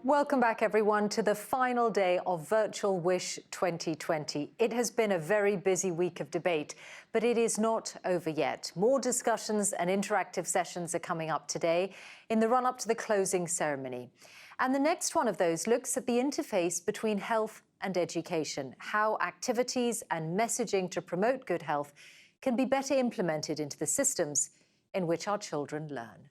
Welcome back, everyone, to the final day of Virtual Wish 2020. It has been a very busy week of debate, but it is not over yet. More discussions and interactive sessions are coming up today in the run-up to the closing ceremony. And the next one of those looks at the interface between health and education, how activities and messaging to promote good health can be better implemented into the systems in which our children learn.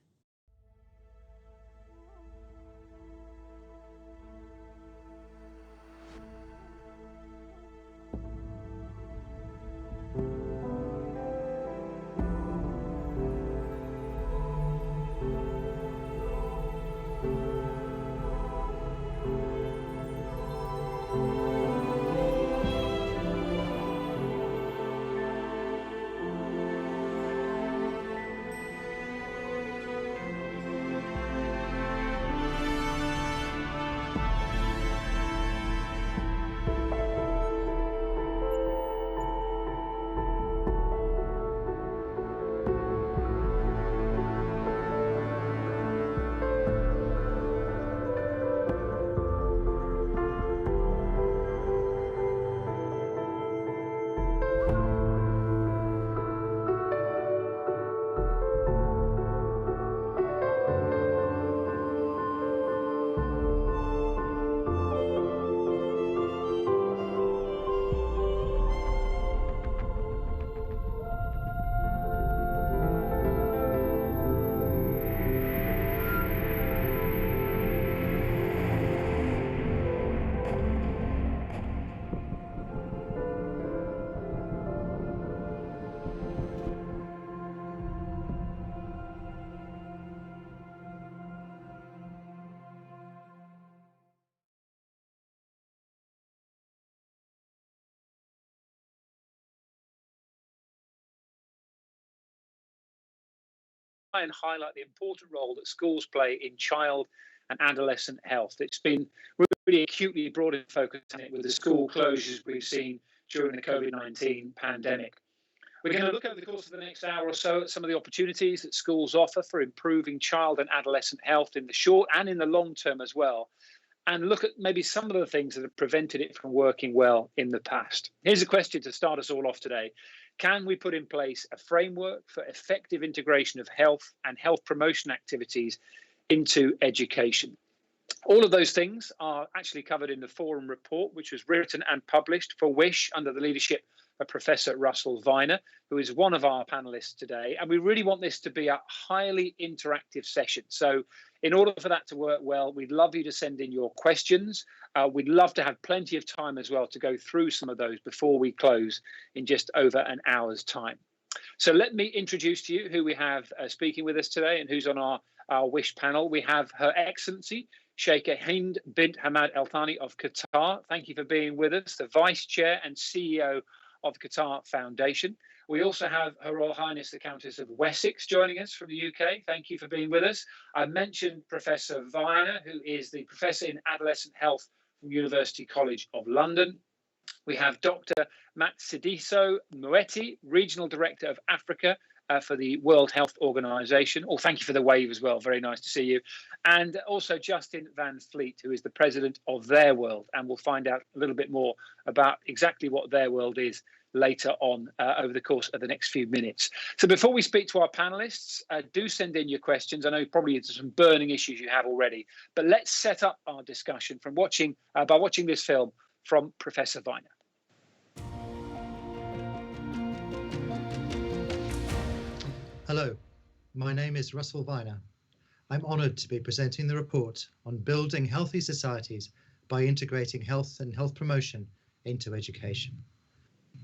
And highlight the important role that schools play in child and adolescent health. It's been really acutely brought in focus with the school closures we've seen during the COVID-19 pandemic. We're going to look over the course of the next hour or so at some of the opportunities that schools offer for improving child and adolescent health in the short and in the long term as well, and look at maybe some of the things that have prevented it from working well in the past. Here's a question to start us all off today. Can we put in place a framework for effective integration of health and health promotion activities into education? All of those things are actually covered in the Forum report, which was written and published for WISH under the leadership of Professor Russell Viner, who is one of our panelists today. And we really want this to be a highly interactive session. So in order for that to work well, we'd love you to send in your questions. We'd love to have plenty of time as well to go through some of those before we close in just over an hour's time. So let me introduce to you who we have speaking with us today and who's on our WISH panel. We have Her Excellency, Sheikha Hind bint Hamad Al Thani of Qatar. Thank you for being with us, the Vice Chair and CEO of Qatar Foundation. We also have Her Royal Highness the Countess of Wessex joining us from the UK. Thank you for being with us. I mentioned Professor Viner, who is the Professor in Adolescent Health from University College of London. We have Dr. Matshidiso Moeti, Regional Director of Africa for the World Health Organization. Oh, thank you for the wave as well. Very nice to see you. And also Justin Van Fleet, who is the president of Their World. And we'll find out a little bit more about exactly what Their World is later on over the course of the next few minutes. So before we speak to our panelists, do send in your questions. I know probably it's some burning issues you have already, but let's set up our discussion from by watching this film from Professor Viner. Hello, my name is Russell Viner. I'm honoured to be presenting the report on building healthy societies by integrating health and health promotion into education.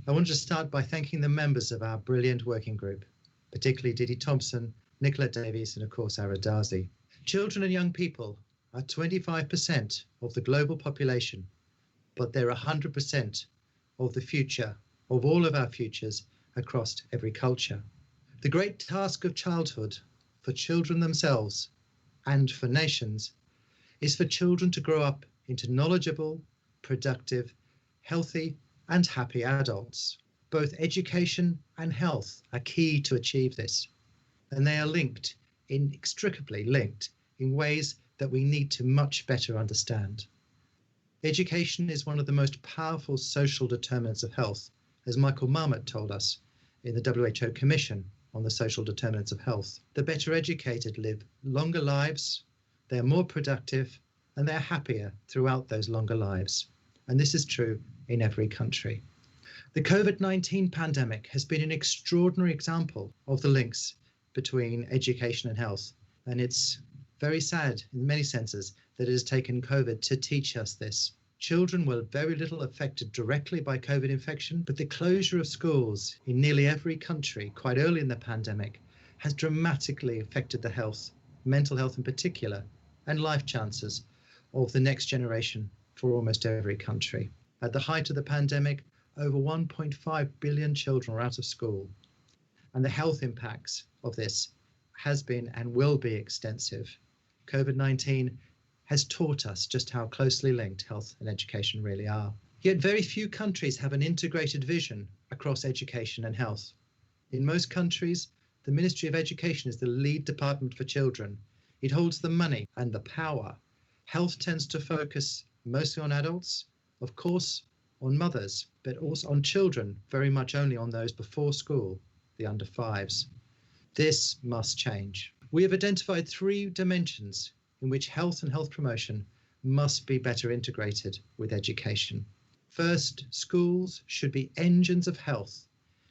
I want to start by thanking the members of our brilliant working group, particularly Didi Thompson, Nicola Davies, and of course Ara Darzi. Children and young people are 25% of the global population, but they're 100% of the future, of all of our futures across every culture. The great task of childhood for children themselves and for nations is for children to grow up into knowledgeable, productive, healthy and happy adults. Both education and health are key to achieve this, and they are inextricably linked in ways that we need to much better understand. Education is one of the most powerful social determinants of health, as Michael Marmot told us in the WHO Commission on the Social Determinants of Health. The better educated live longer lives, they're more productive, and they're happier throughout those longer lives. And this is true in every country. The COVID-19 pandemic has been an extraordinary example of the links between education and health. And it's very sad in many senses that it has taken COVID to teach us this. Children were very little affected directly by COVID infection, but the closure of schools in nearly every country quite early in the pandemic has dramatically affected the health, mental health in particular, and life chances of the next generation for almost every country. At the height of the pandemic, over 1.5 billion children were out of school, and the health impacts of this has been and will be extensive. COVID-19 has taught us just how closely linked health and education really are. Yet very few countries have an integrated vision across education and health. In most countries, the Ministry of Education is the lead department for children. It holds the money and the power. Health tends to focus mostly on adults, of course, on mothers, but also on children, very much only on those before school, the under fives. This must change. We have identified 3 dimensions in which health and health promotion must be better integrated with education. First, schools should be engines of health.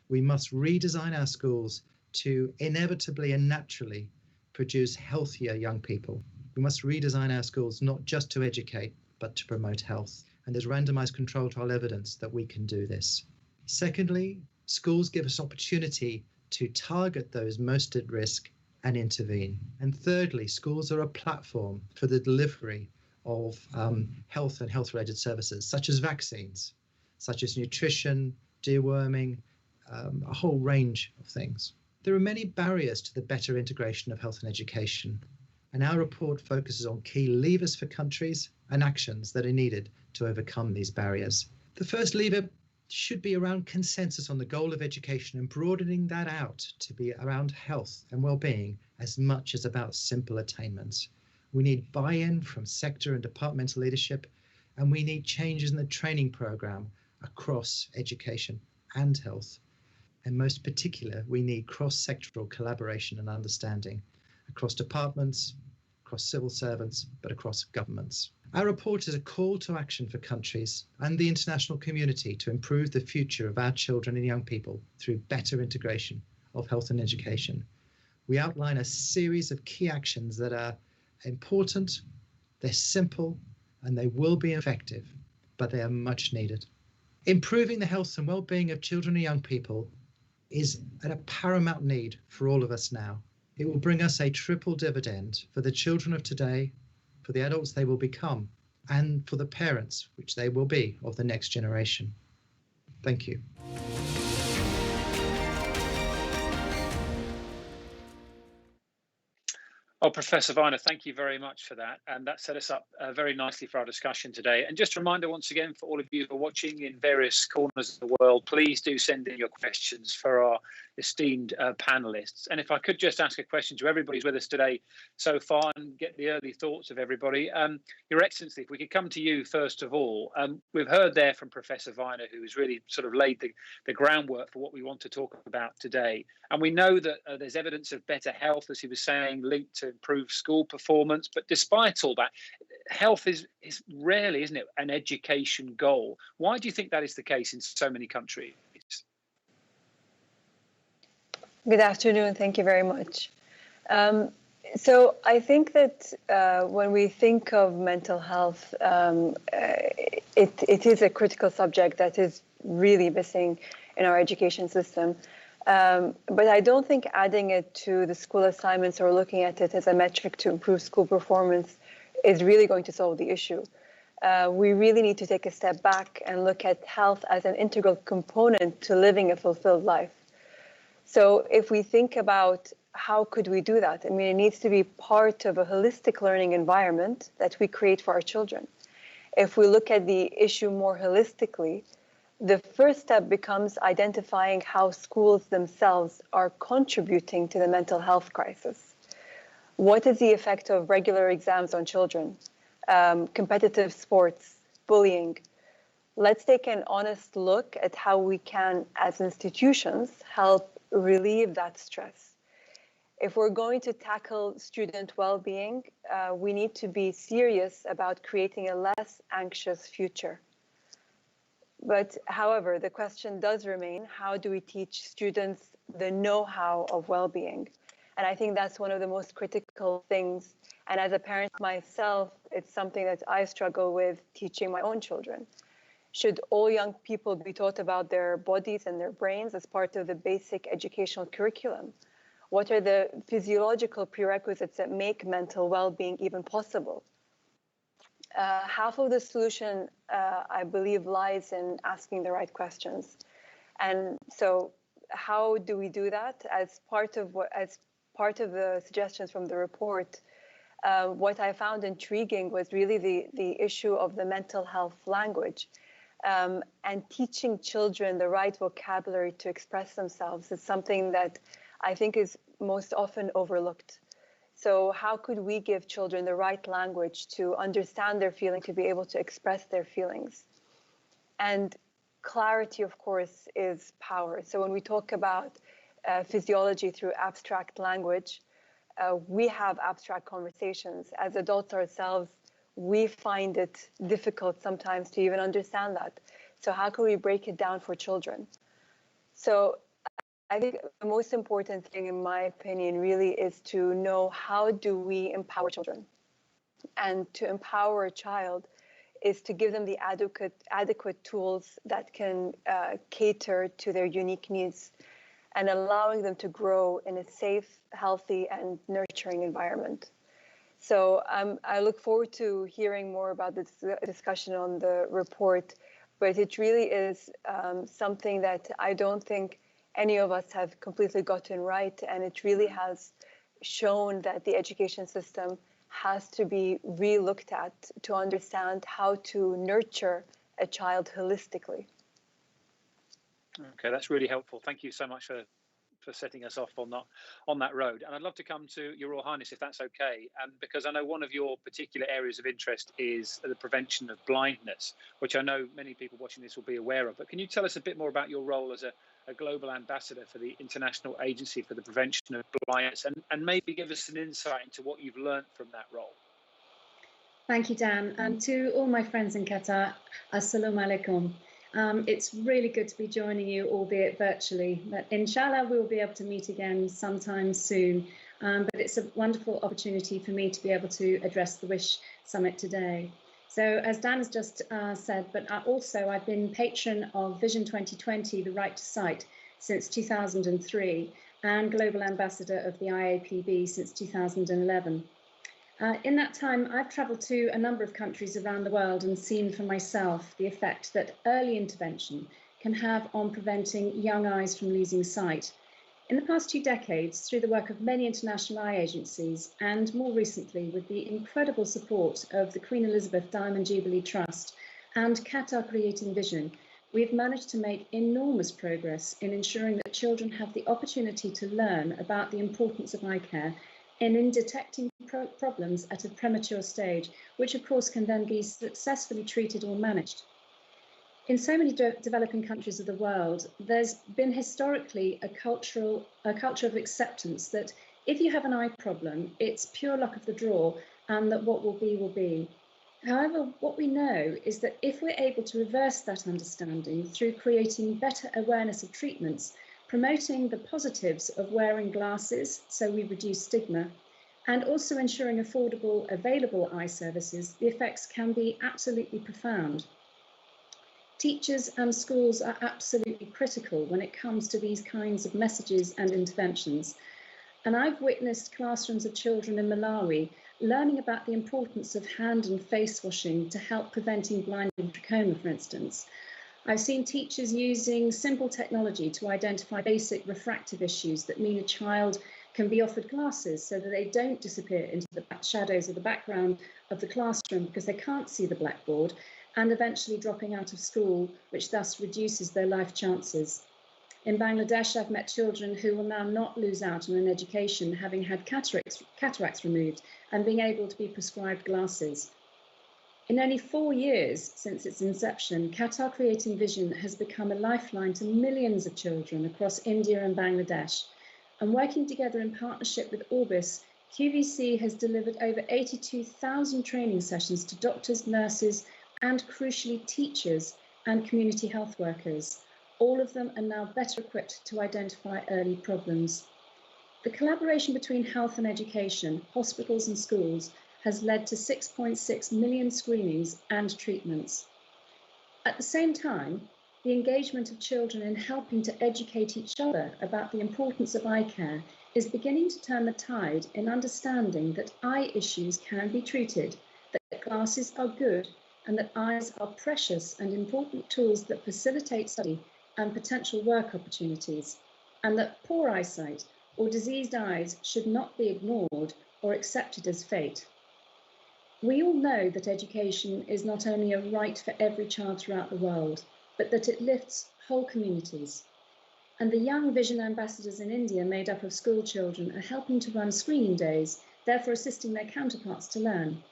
We must redesign our schools to inevitably and naturally produce healthier young people. We must redesign our schools not just to educate, but to promote health. And there's randomized controlled trial evidence that we can do this. Secondly, schools give us opportunity to target those most at risk and intervene. And thirdly, schools are a platform for the delivery of health and health-related services, such as vaccines, such as nutrition, deworming, a whole range of things. There are many barriers to the better integration of health and education, and our report focuses on key levers for countries and actions that are needed to overcome these barriers. The first lever should be around consensus on the goal of education and broadening that out to be around health and well-being as much as about simple attainments. We need buy-in from sector and departmental leadership, and we need changes in the training program across education and health. And most particular, we need cross-sectoral collaboration and understanding across departments, across civil servants, but across governments. Our report is a call to action for countries and the international community to improve the future of our children and young people through better integration of health and education. We outline a series of key actions that are important, they're simple, and they will be effective, but they are much needed. Improving the health and well-being of children and young people is at a paramount need for all of us now. It will bring us a triple dividend for the children of today, for the adults they will become, and for the parents, which they will be, of the next generation. Thank you. Oh, Professor Viner, thank you very much for that. And that set us up very nicely for our discussion today. And just a reminder once again for all of you who are watching in various corners of the world, please do send in your questions for our esteemed panelists. And if I could just ask a question to everybody who's with us today so far and get the early thoughts of everybody. Your Excellency, if we could come to you first of all. We've heard there from Professor Viner, who has really sort of laid the groundwork for what we want to talk about today. And we know that there's evidence of better health, as he was saying, linked to improved school performance. But despite all that, health is rarely, isn't it, an education goal? Why do you think that is the case in so many countries? Good afternoon. Thank you very much. So I think that when we think of mental health, it is a critical subject that is really missing in our education system. But I don't think adding it to the school assignments or looking at it as a metric to improve school performance is really going to solve the issue. We really need to take a step back and look at health as an integral component to living a fulfilled life. So if we think about how could we do that, I mean, it needs to be part of a holistic learning environment that we create for our children. If we look at the issue more holistically, the first step becomes identifying how schools themselves are contributing to the mental health crisis. What is the effect of regular exams on children? Competitive sports, bullying. Let's take an honest look at how we can, as institutions, help relieve that stress. If we're going to tackle student well-being, we need to be serious about creating a less anxious future. But however, the question does remain, how do we teach students the know-how of well-being? And I think that's one of the most critical things. And as a parent myself, it's something that I struggle with teaching my own children. Should all young people be taught about their bodies and their brains as part of the basic educational curriculum? What are the physiological prerequisites that make mental well-being even possible? Half of the solution, I believe, lies in asking the right questions. And so how do we do that? As part of the suggestions from the report, what I found intriguing was really the issue of the mental health language. And teaching children the right vocabulary to express themselves is something that I think is most often overlooked. So how could we give children the right language to understand their feeling, to be able to express their feelings? And clarity, of course, is power. So when we talk about physiology through abstract language, we have abstract conversations. As adults ourselves, we find it difficult sometimes to even understand that. So how can we break it down for children? So I think the most important thing, in my opinion, really is to know, how do we empower children? And to empower a child is to give them the adequate tools that can cater to their unique needs, and allowing them to grow in a safe, healthy, and nurturing environment. So I look forward to hearing more about this discussion on the report, but it really is something that I don't think any of us have completely gotten right, and it really has shown that the education system has to be re-looked at to understand how to nurture a child holistically. Okay, that's really helpful. Thank you so much for setting us off on that road. And I'd love to come to Your Royal Highness, if that's okay, because I know one of your particular areas of interest is the prevention of blindness, which I know many people watching this will be aware of. But can you tell us a bit more about your role as a global ambassador for the International Agency for the Prevention of Blindness, and maybe give us an insight into what you've learned from that role? Thank you, Dan. And to all my friends in Qatar, assalamu alaikum. It's really good to be joining you, albeit virtually. But inshallah, we'll be able to meet again sometime soon. But it's a wonderful opportunity for me to be able to address the Wish Summit today. So as Dan has just said, but I've been patron of Vision 2020, The Right to Sight, since 2003, and Global Ambassador of the IAPB since 2011. In that time, I've travelled to a number of countries around the world and seen for myself the effect that early intervention can have on preventing young eyes from losing sight. In the past 2 decades, through the work of many international eye agencies, and more recently with the incredible support of the Queen Elizabeth Diamond Jubilee Trust and Qatar Creating Vision, we've managed to make enormous progress in ensuring that children have the opportunity to learn about the importance of eye care and in detecting problems at a premature stage, which of course can then be successfully treated or managed. In so many developing countries of the world, there's been historically a culture of acceptance that if you have an eye problem, it's pure luck of the draw, and that what will be will be. However, what we know is that if we're able to reverse that understanding through creating better awareness of treatments, promoting the positives of wearing glasses so we reduce stigma, and also ensuring affordable, available eye services, the effects can be absolutely profound. Teachers and schools are absolutely critical when it comes to these kinds of messages and interventions. And I've witnessed classrooms of children in Malawi learning about the importance of hand and face washing to help preventing blind and trachoma, for instance. I've seen teachers using simple technology to identify basic refractive issues that mean a child can be offered glasses so that they don't disappear into the shadows of the background of the classroom because they can't see the blackboard, and eventually dropping out of school, which thus reduces their life chances. In Bangladesh, I've met children who will now not lose out on an education having had cataracts removed and being able to be prescribed glasses. In only 4 years since its inception, Qatar Creating Vision has become a lifeline to millions of children across India and Bangladesh. And working together in partnership with Orbis, QVC has delivered over 82,000 training sessions to doctors, nurses, and crucially teachers and community health workers. All of them are now better equipped to identify early problems. The collaboration between health and education, hospitals and schools has led to 6.6 million screenings and treatments. At the same time, the engagement of children in helping to educate each other about the importance of eye care is beginning to turn the tide in understanding that eye issues can be treated, that glasses are good, and that eyes are precious and important tools that facilitate study and potential work opportunities, and that poor eyesight or diseased eyes should not be ignored or accepted as fate. We all know that education is not only a right for every child throughout the world, but that it lifts whole communities. And the young Vision ambassadors in India, made up of school children, are helping to run screening days, therefore assisting their counterparts to learn.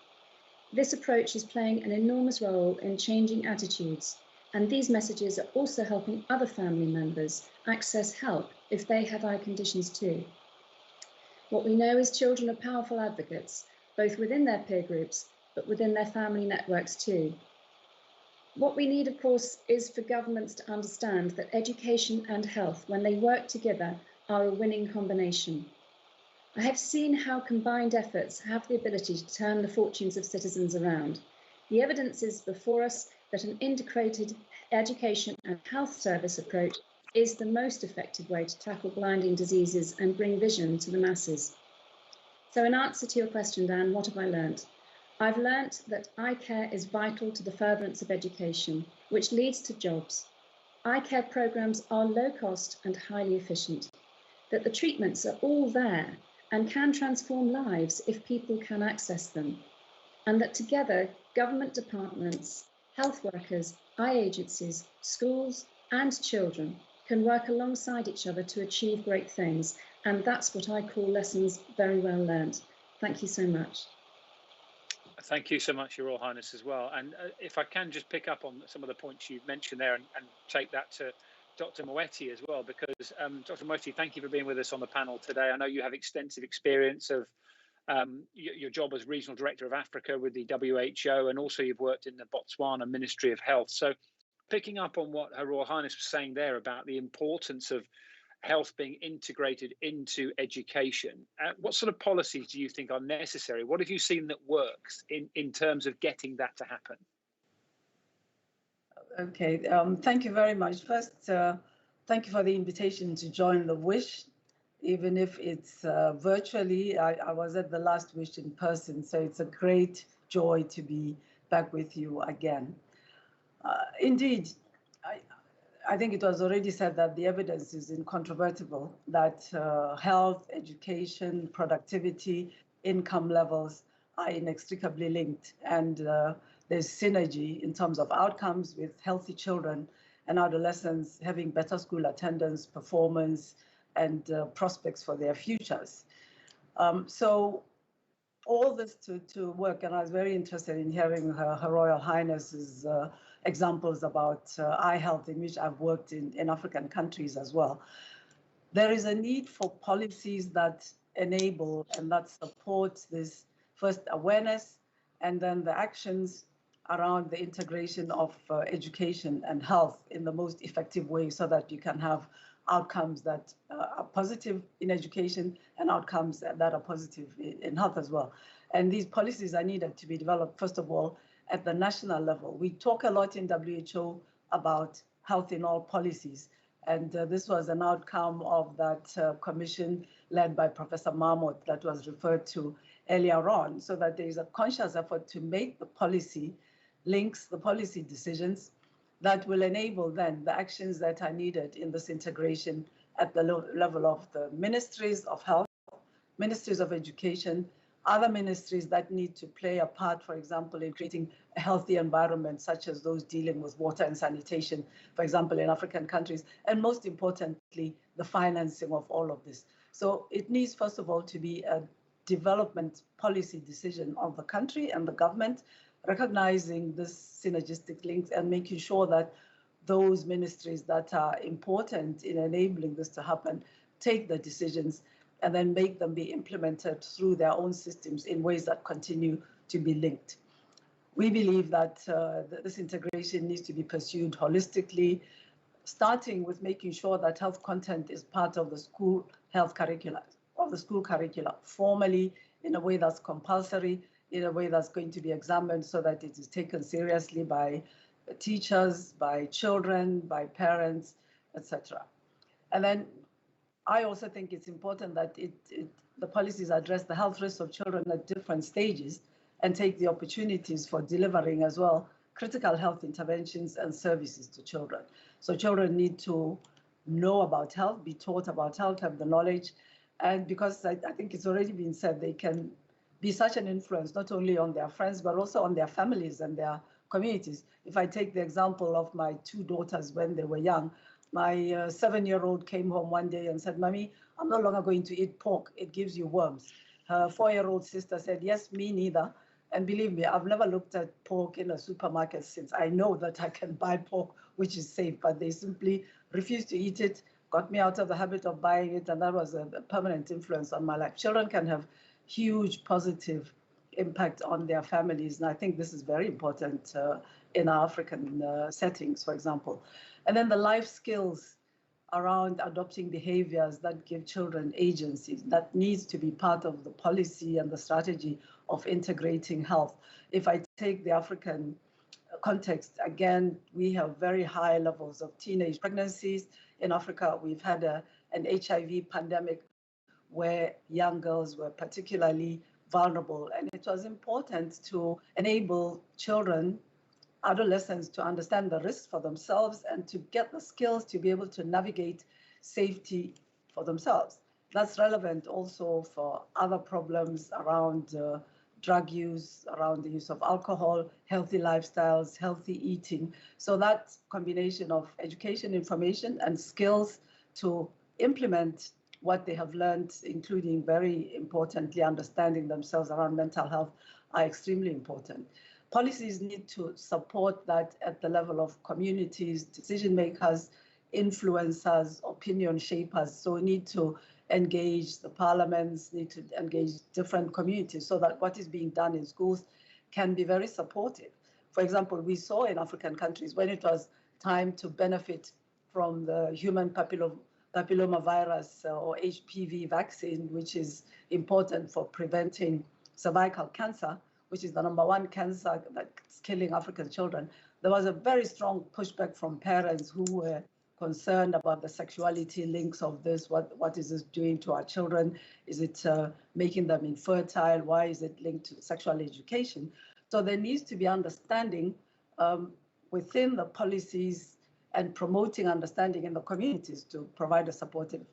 This approach is playing an enormous role in changing attitudes, and these messages are also helping other family members access help if they have eye conditions too. What we know is children are powerful advocates, both within their peer groups, but within their family networks too. What we need, of course, is for governments to understand that education and health, when they work together, are a winning combination. I have seen how combined efforts have the ability to turn the fortunes of citizens around. The evidence is before us that an integrated education and health service approach is the most effective way to tackle blinding diseases and bring vision to the masses. So in answer to your question, Dan, what have I learnt? I've learnt that eye care is vital to the furtherance of education, which leads to jobs. Eye care programmes are low cost and highly efficient, that the treatments are all there and can transform lives if people can access them, and that together government departments, health workers, eye agencies, schools and children can work alongside each other to achieve great things. And that's what I call lessons very well learned. Thank you so much. Thank you so much, Your Royal Highness, as well. And if I can just pick up on some of the points you've mentioned there and take that to Dr. Moeti as well, because Dr. Moeti, thank you for being with us on the panel today. I know you have extensive experience of your job as Regional Director of Africa with the WHO, and also you've worked in the Botswana Ministry of Health. So picking up on what Her Royal Highness was saying there about the importance of health being integrated into education, what sort of policies do you think are necessary? What have you seen that works in terms of getting that to happen? Okay, thank you very much. First, thank you for the invitation to join the Wish, even if it's virtually. I was at the last Wish in person, so it's a great joy to be back with you again. Indeed, I think it was already said that the evidence is incontrovertible that health, education, productivity, income levels are inextricably linked, and there's synergy in terms of outcomes with healthy children and adolescents having better school attendance, performance, and prospects for their futures. So all this to work, and I was very interested in hearing Her Royal Highness's examples about eye health, in which I've worked in African countries as well. There is a need for policies that enable and that support this first awareness and then the actions around the integration of education and health in the most effective way, so that you can have outcomes that are positive in education and outcomes that are positive in health as well. And these policies are needed to be developed, first of all, at the national level. We talk a lot in WHO about health in all policies. And this was an outcome of that commission led by Professor Mahmoud that was referred to earlier on, so that there is a conscious effort to make the policy links, the policy decisions that will enable then the actions that are needed in this integration at the level of the ministries of health, ministries of education, other ministries that need to play a part, for example, in creating a healthy environment, such as those dealing with water and sanitation, for example, in African countries, and most importantly, the financing of all of this. So it needs, first of all, to be a development policy decision of the country and the government, recognizing this synergistic links and making sure that those ministries that are important in enabling this to happen take the decisions and then make them be implemented through their own systems in ways that continue to be linked. We believe that this integration needs to be pursued holistically, starting with making sure that health content is part of the school health curricula, formally, in a way that's compulsory, in a way that's going to be examined so that it is taken seriously by teachers, by children, by parents, etc. And then I also think it's important that the policies address the health risks of children at different stages and take the opportunities for delivering as well critical health interventions and services to children. So children need to know about health, be taught about health, have the knowledge. And because I think it's already been said, they can be such an influence, not only on their friends, but also on their families and their communities. If I take the example of my two daughters when they were young, my 7-year-old came home one day and said, "Mommy, I'm no longer going to eat pork. It gives you worms." Her 4-year-old sister said, "Yes, me neither." And believe me, I've never looked at pork in a supermarket since. I know that I can buy pork, which is safe, but they simply refused to eat it, got me out of the habit of buying it, and that was a permanent influence on my life. Children can have huge positive impact on their families, and I think this is very important in our African settings, for example. And then the life skills around adopting behaviors that give children agency, that needs to be part of the policy and the strategy of integrating health. If I take the African context, again, we have very high levels of teenage pregnancies. In Africa, we've had an HIV pandemic where young girls were particularly vulnerable. And it was important to enable children, adolescents, to understand the risks for themselves and to get the skills to be able to navigate safety for themselves. That's relevant also for other problems around drug use, around the use of alcohol, healthy lifestyles, healthy eating. So that combination of education, information, and skills to implement what they have learned, including, very importantly, understanding themselves around mental health, are extremely important. Policies need to support that at the level of communities, decision makers, influencers, opinion shapers. So we need to engage the parliaments, need to engage different communities so that what is being done in schools can be very supportive. For example, we saw in African countries when it was time to benefit from the human papillomavirus or HPV vaccine, which is important for preventing cervical cancer, which is the #1 cancer that's killing African children. There was a very strong pushback from parents who were concerned about the sexuality links of this. What is this doing to our children? Is it making them infertile? Why is it linked to sexual education? So there needs to be understanding within the policies and promoting understanding in the communities to provide a supportive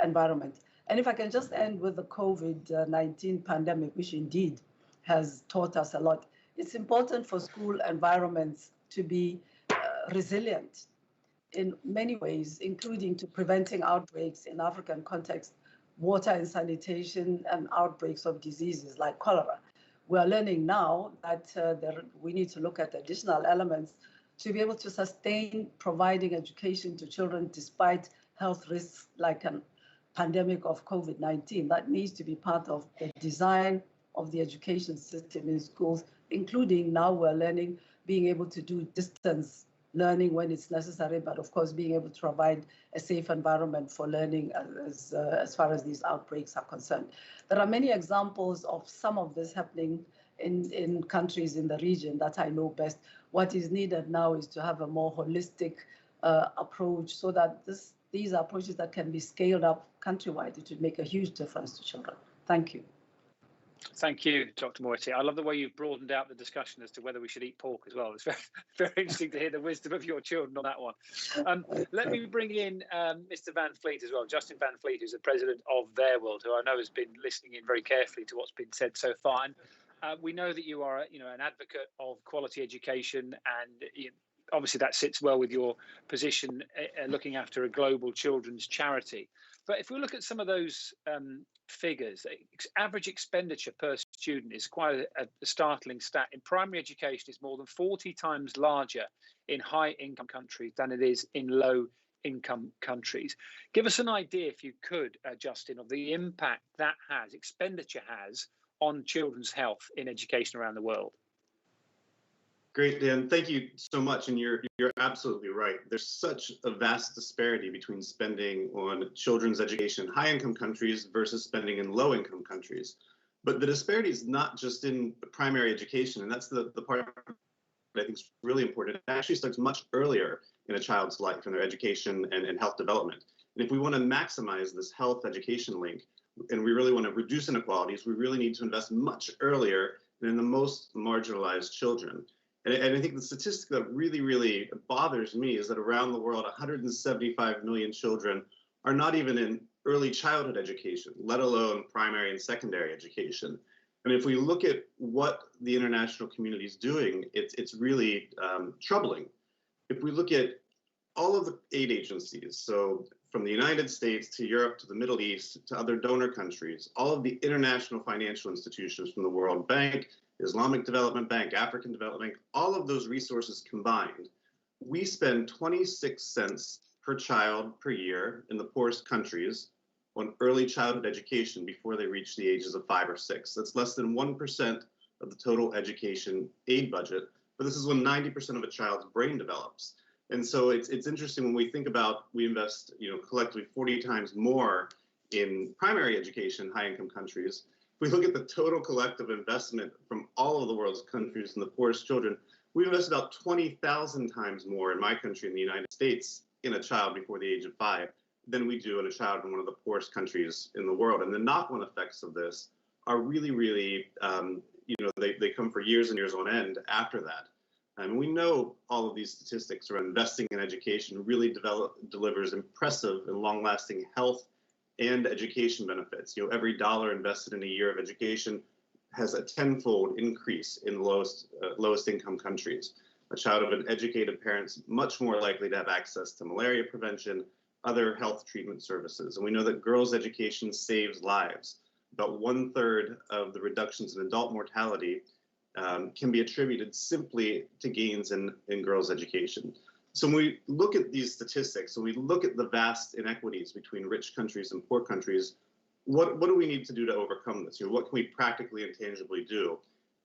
environment. And if I can just end with the COVID-19 pandemic, which indeed has taught us a lot, it's important for school environments to be resilient in many ways, including to preventing outbreaks in African context, water and sanitation, and outbreaks of diseases like cholera. We are learning now that we need to look at additional elements to be able to sustain providing education to children despite health risks like a pandemic of COVID-19. That needs to be part of the design of the education system in schools, including now we're learning, being able to do distance learning when it's necessary, but of course being able to provide a safe environment for learning as far as these outbreaks are concerned. There are many examples of some of this happening in countries in the region that I know best. What is needed now is to have a more holistic approach so that these are approaches that can be scaled up countrywide. It would make a huge difference to children. Thank you. Thank you, Dr. Moiti. I love the way you've broadened out the discussion as to whether we should eat pork as well. It's very, very interesting to hear the wisdom of your children on that one. Let me bring in Mr. Van Fleet as well, Justin Van Fleet, who's the president of Their World, who I know has been listening in very carefully to what's been said so far. And we know that you are, an advocate of quality education, and obviously that sits well with your position looking after a global children's charity. But if we look at some of those figures, average expenditure per student is quite a startling stat. In primary education, it's more than 40 times larger in high-income countries than it is in low-income countries. Give us an idea, if you could, Justin, of the impact that expenditure has on children's health in education around the world. Great, Dan. Thank you so much. And you're absolutely right. There's such a vast disparity between spending on children's education in high-income countries versus spending in low-income countries. But the disparity is not just in primary education, and that's the part that I think is really important. It actually starts much earlier in a child's life, in their education and health development. And if we want to maximize this health education link, and we really want to reduce inequalities, we really need to invest much earlier than in the most marginalized children. And I think the statistic that really, really bothers me is that around the world, 175 million children are not even in early childhood education, let alone primary and secondary education. And if we look at what the international community is doing, it's really troubling. If we look at all of the aid agencies, so from the United States to Europe to the Middle East to other donor countries, all of the international financial institutions from the World Bank, Islamic Development Bank, African Development Bank, all of those resources combined, we spend 26 cents per child per year in the poorest countries on early childhood education before they reach the ages of 5 or 6. That's less than 1% of the total education aid budget, but this is when 90% of a child's brain develops. And so it's interesting when we think about, we invest, collectively 40 times more in primary education in high-income countries. If we look at the total collective investment from all of the world's countries and the poorest children, we invest about 20,000 times more in my country, in the United States, in a child before the age of 5 than we do in a child in one of the poorest countries in the world. And the knock-on effects of this are really, really, they come for years and years on end after that. And we know all of these statistics around investing in education really delivers impressive and long-lasting health and education benefits. Every dollar invested in a year of education has a tenfold increase in lowest income countries. A child of an educated parent's much more likely to have access to malaria prevention, other health treatment services. And we know that girls' education saves lives. About 1/3 of the reductions in adult mortality can be attributed simply to gains in girls' education. So when we look at these statistics, when we look at the vast inequities between rich countries and poor countries, what do we need to do to overcome this? What can we practically and tangibly do?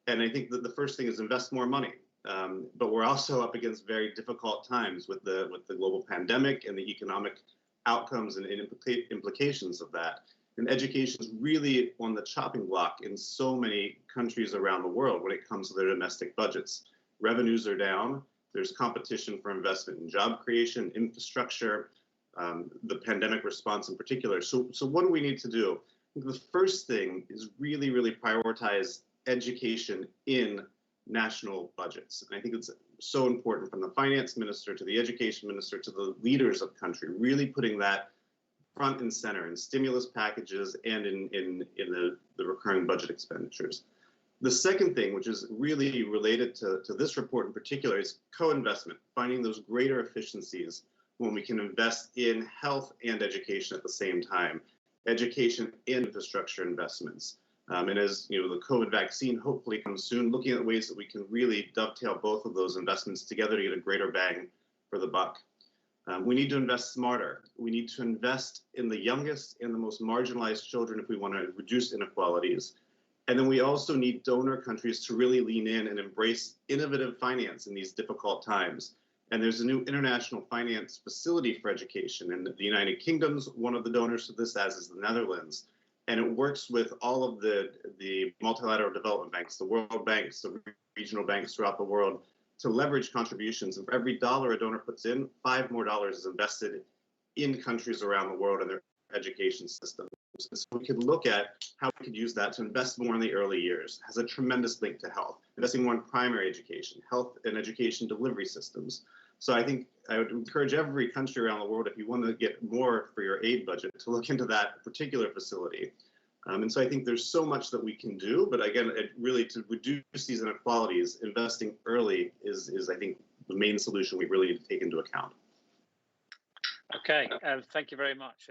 And I think that the first thing is invest more money. But we're also up against very difficult times with the global pandemic and the economic outcomes and implications of that. And education is really on the chopping block in so many countries around the world when it comes to their domestic budgets. Revenues are down. There's competition for investment in job creation, infrastructure, the pandemic response in particular. So what do we need to do? The first thing is really, really prioritize education in national budgets. And I think it's so important, from the finance minister to the education minister to the leaders of country, really putting that front and center in stimulus packages and in the recurring budget expenditures. The second thing, which is really related to this report in particular, is co-investment, finding those greater efficiencies when we can invest in health and education at the same time, education and infrastructure investments. And as the COVID vaccine hopefully comes soon, looking at ways that we can really dovetail both of those investments together to get a greater bang for the buck. We need to invest smarter. We need to invest in the youngest and the most marginalized children if we want to reduce inequalities. And then we also need donor countries to really lean in and embrace innovative finance in these difficult times. And there's a new international finance facility for education. And the United Kingdom's one of the donors to this, as is the Netherlands. And it works with all of the multilateral development banks, the World Banks, the regional banks throughout the world, to leverage contributions. And for every dollar a donor puts in, $5 more is invested in countries around the world and their education system. So we could look at how we could use that to invest more in the early years. It has a tremendous link to health, investing more in primary education, health and education delivery systems. So I think I would encourage every country around the world, if you want to get more for your aid budget, to look into that particular facility. And so I think there's so much that we can do, but again, really to reduce these inequalities, investing early is I think the main solution we really need to take into account. Okay, thank you very much.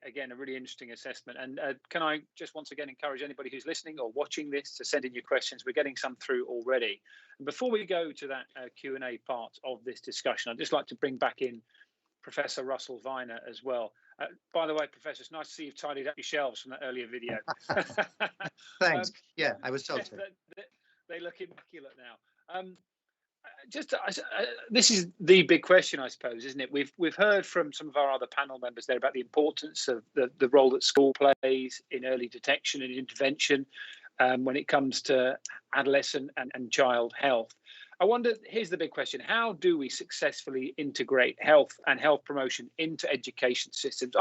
Again, a really interesting assessment. And can I just once again encourage anybody who's listening or watching this to send in your questions? We're getting some through already. And before we go to that Q&A part of this discussion, I'd just like to bring back in Professor Russell Viner as well. By the way, Professor, it's nice to see you've tidied up your shelves from that earlier video. Thanks. Yeah, I was told to. They look immaculate now. This is the big question, I suppose, isn't it? We've heard from some of our other panel members there about the importance of the role that school plays in early detection and intervention when it comes to adolescent and child health. I wonder, here's the big question: how do we successfully integrate health and health promotion into education systems?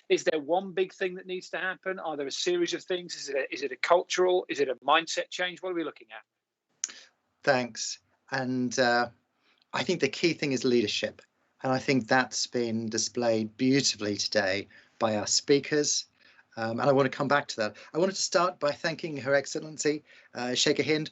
Is there one big thing that needs to happen? Are there a series of things? Is it a cultural? Is it a mindset change? What are we looking at? Thanks. And I think the key thing is leadership. And I think that's been displayed beautifully today by our speakers. And I want to come back to that. I wanted to start by thanking Her Excellency, Sheikha Hind,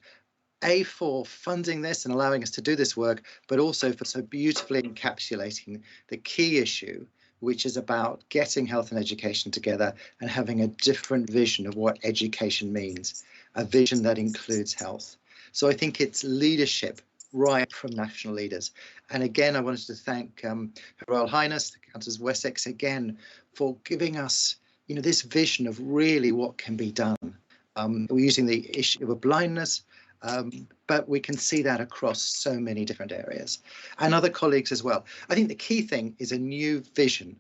for funding this and allowing us to do this work, but also for so beautifully encapsulating the key issue, which is about getting health and education together and having a different vision of what education means, a vision that includes health. So I think it's leadership right from national leaders. And again, I wanted to thank Her Royal Highness, the Countess of Wessex, again, for giving us, this vision of really what can be done. We're using the issue of blindness, but we can see that across so many different areas, and other colleagues as well. I think the key thing is a new vision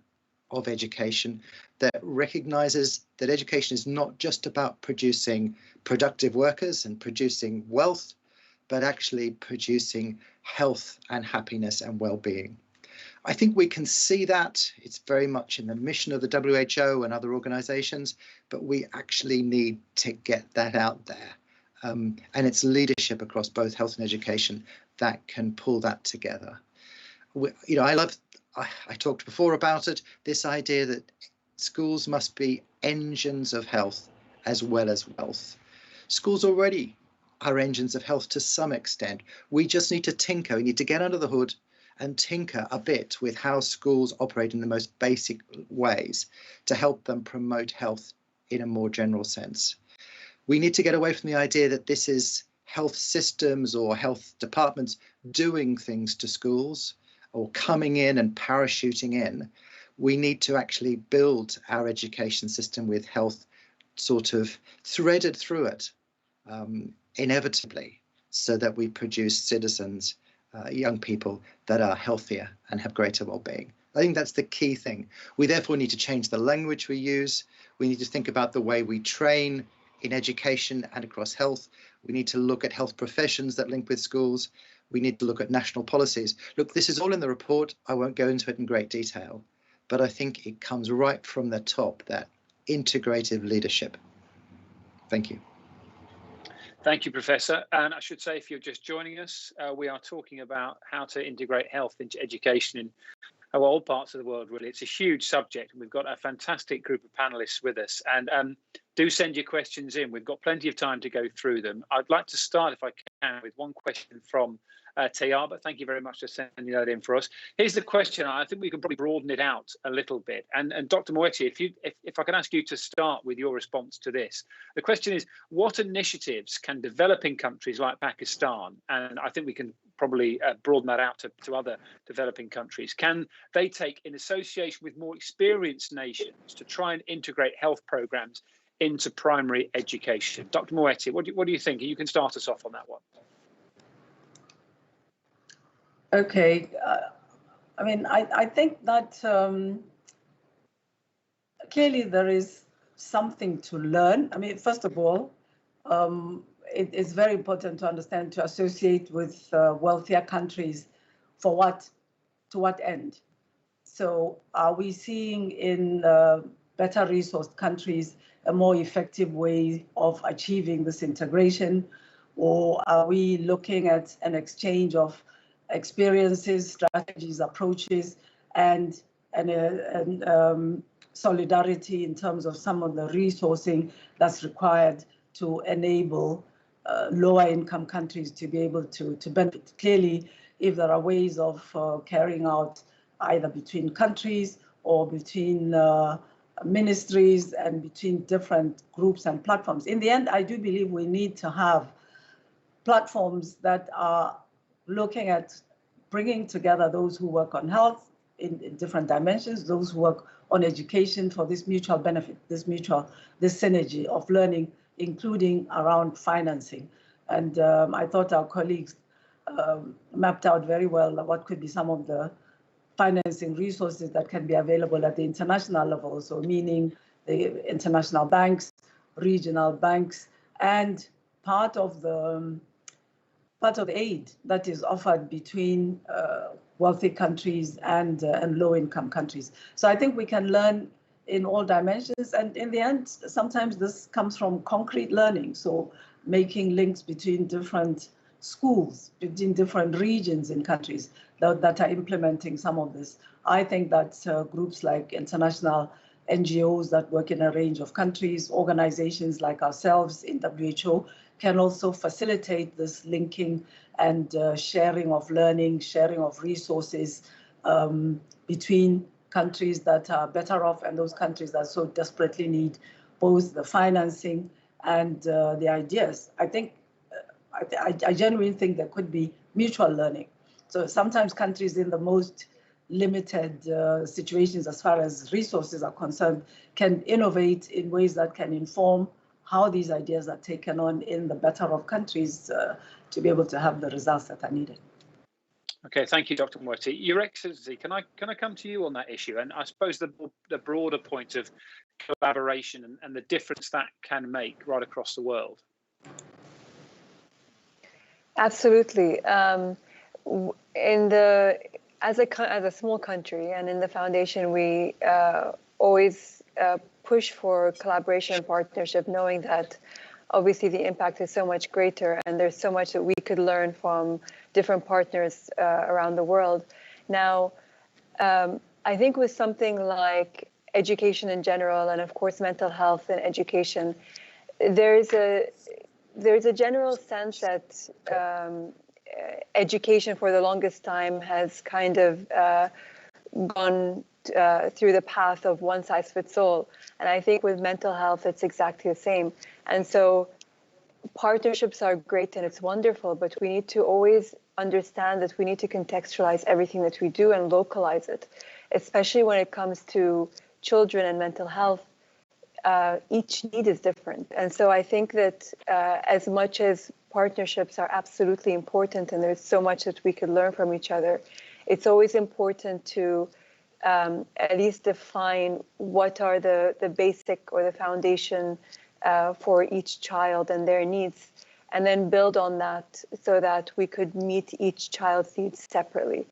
of education that recognises that education is not just about producing productive workers and producing wealth, but actually producing health and happiness and well-being. I think we can see that. It's very much in the mission of the WHO and other organisations, but we actually need to get that out there. And it's leadership across both health and education that can pull that together. I talked before about it, this idea that schools must be engines of health as well as wealth. Schools already are engines of health to some extent. We just need to tinker. We need to get under the hood and tinker a bit with how schools operate in the most basic ways to help them promote health in a more general sense. We need to get away from the idea that this is health systems or health departments doing things to schools or coming in and parachuting in. We need to actually build our education system with health sort of threaded through it, inevitably, so that we produce citizens, young people that are healthier and have greater well-being. I think that's the key thing. We therefore need to change the language we use. We need to think about the way we train in education and across health. We need to look at health professions that link with schools. We need to look at national policies. Look, this is all in the report. I won't go into it in great detail, but I think it comes right from the top, that integrative leadership. Thank you. Thank you, Professor. And I should say, if you're just joining us, we are talking about how to integrate health into education in all parts of the world, really. It's a huge subject, and we've got a fantastic group of panelists with us. And do send your questions in. We've got plenty of time to go through them. I'd like to start, if I can, with one question from Tayar, but thank you very much for sending that in for us. Here's the question. I think we can probably broaden it out a little bit. And Dr. Moeti, if I can ask you to start with your response to this. The question is, what initiatives can developing countries like Pakistan, and I think we can probably broaden that out to other developing countries, can they take in association with more experienced nations to try and integrate health programs into primary education? Dr. Moeti, what do you think? You can start us off on that one. Okay. I think that clearly there is something to learn. First of all, it is very important to understand, to associate with wealthier countries to what end? So are we seeing in better resourced countries a more effective way of achieving this integration? Or are we looking at an exchange of experiences, strategies, approaches, and solidarity in terms of some of the resourcing that's required to enable lower income countries to be able to benefit? Clearly, if there are ways of carrying out either between countries or between ministries and between different groups and platforms. In the end, I do believe we need to have platforms that are looking at bringing together those who work on health in different dimensions, those who work on education for this mutual benefit, this synergy of learning, including around financing. And I thought our colleagues mapped out very well what could be some of the financing resources that can be available at the international level, so meaning the international banks, regional banks, and part of the aid that is offered between wealthy countries and low-income countries. So I think we can learn in all dimensions, and in the end, sometimes this comes from concrete learning, so making links between different schools, between different regions in countries that are implementing some of this. I think that groups like international NGOs that work in a range of countries, organizations like ourselves in WHO, can also facilitate this linking and sharing of learning, sharing of resources between countries that are better off and those countries that so desperately need both the financing and the ideas. I genuinely think there could be mutual learning. So sometimes countries in the most limited situations as far as resources are concerned can innovate in ways that can inform how these ideas are taken on in the better off countries to be able to have the results that are needed. Okay, thank you, Dr. Moeti. Your Excellency, can I come to you on that issue? And I suppose the broader point of collaboration and the difference that can make right across the world. Absolutely. As a small country and in the foundation, we always push for collaboration and partnership, knowing that obviously the impact is so much greater and there's so much that we could learn from different partners around the world. Now, I think with something like education in general, and of course mental health and education, there's a general sense that education for the longest time has kind of gone through the path of one size fits all. And I think with mental health, it's exactly the same. And so partnerships are great and it's wonderful, but we need to always understand that we need to contextualize everything that we do and localize it, especially when it comes to children and mental health. Each need is different. And so I think that as much as partnerships are absolutely important and there's so much that we could learn from each other, it's always important to at least define what are the basic or the foundation for each child and their needs, and then build on that so that we could meet each child's needs separately.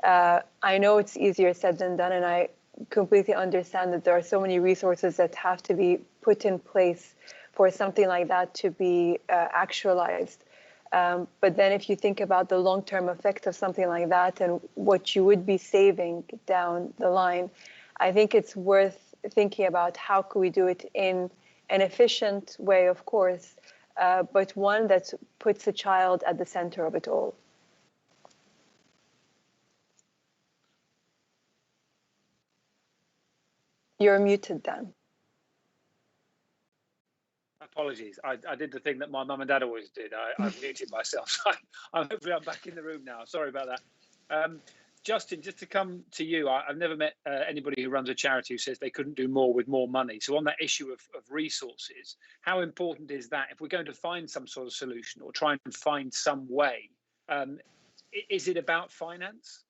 I know it's easier said than done, and I completely understand that there are so many resources that have to be put in place for something like that to be actualized. But then if you think about the long-term effect of something like that and what you would be saving down the line, I think it's worth thinking about how could we do it in an efficient way, of course, but one that puts the child at the center of it all. You're muted, Dan. Apologies. I did the thing that my mum and dad always did. I muted myself. Hopefully I'm back in the room now. Sorry about that. Justin, just to come to you, I've never met anybody who runs a charity who says they couldn't do more with more money. So on that issue of resources, how important is that? If we're going to find some sort of solution or try and find some way, is it about finance?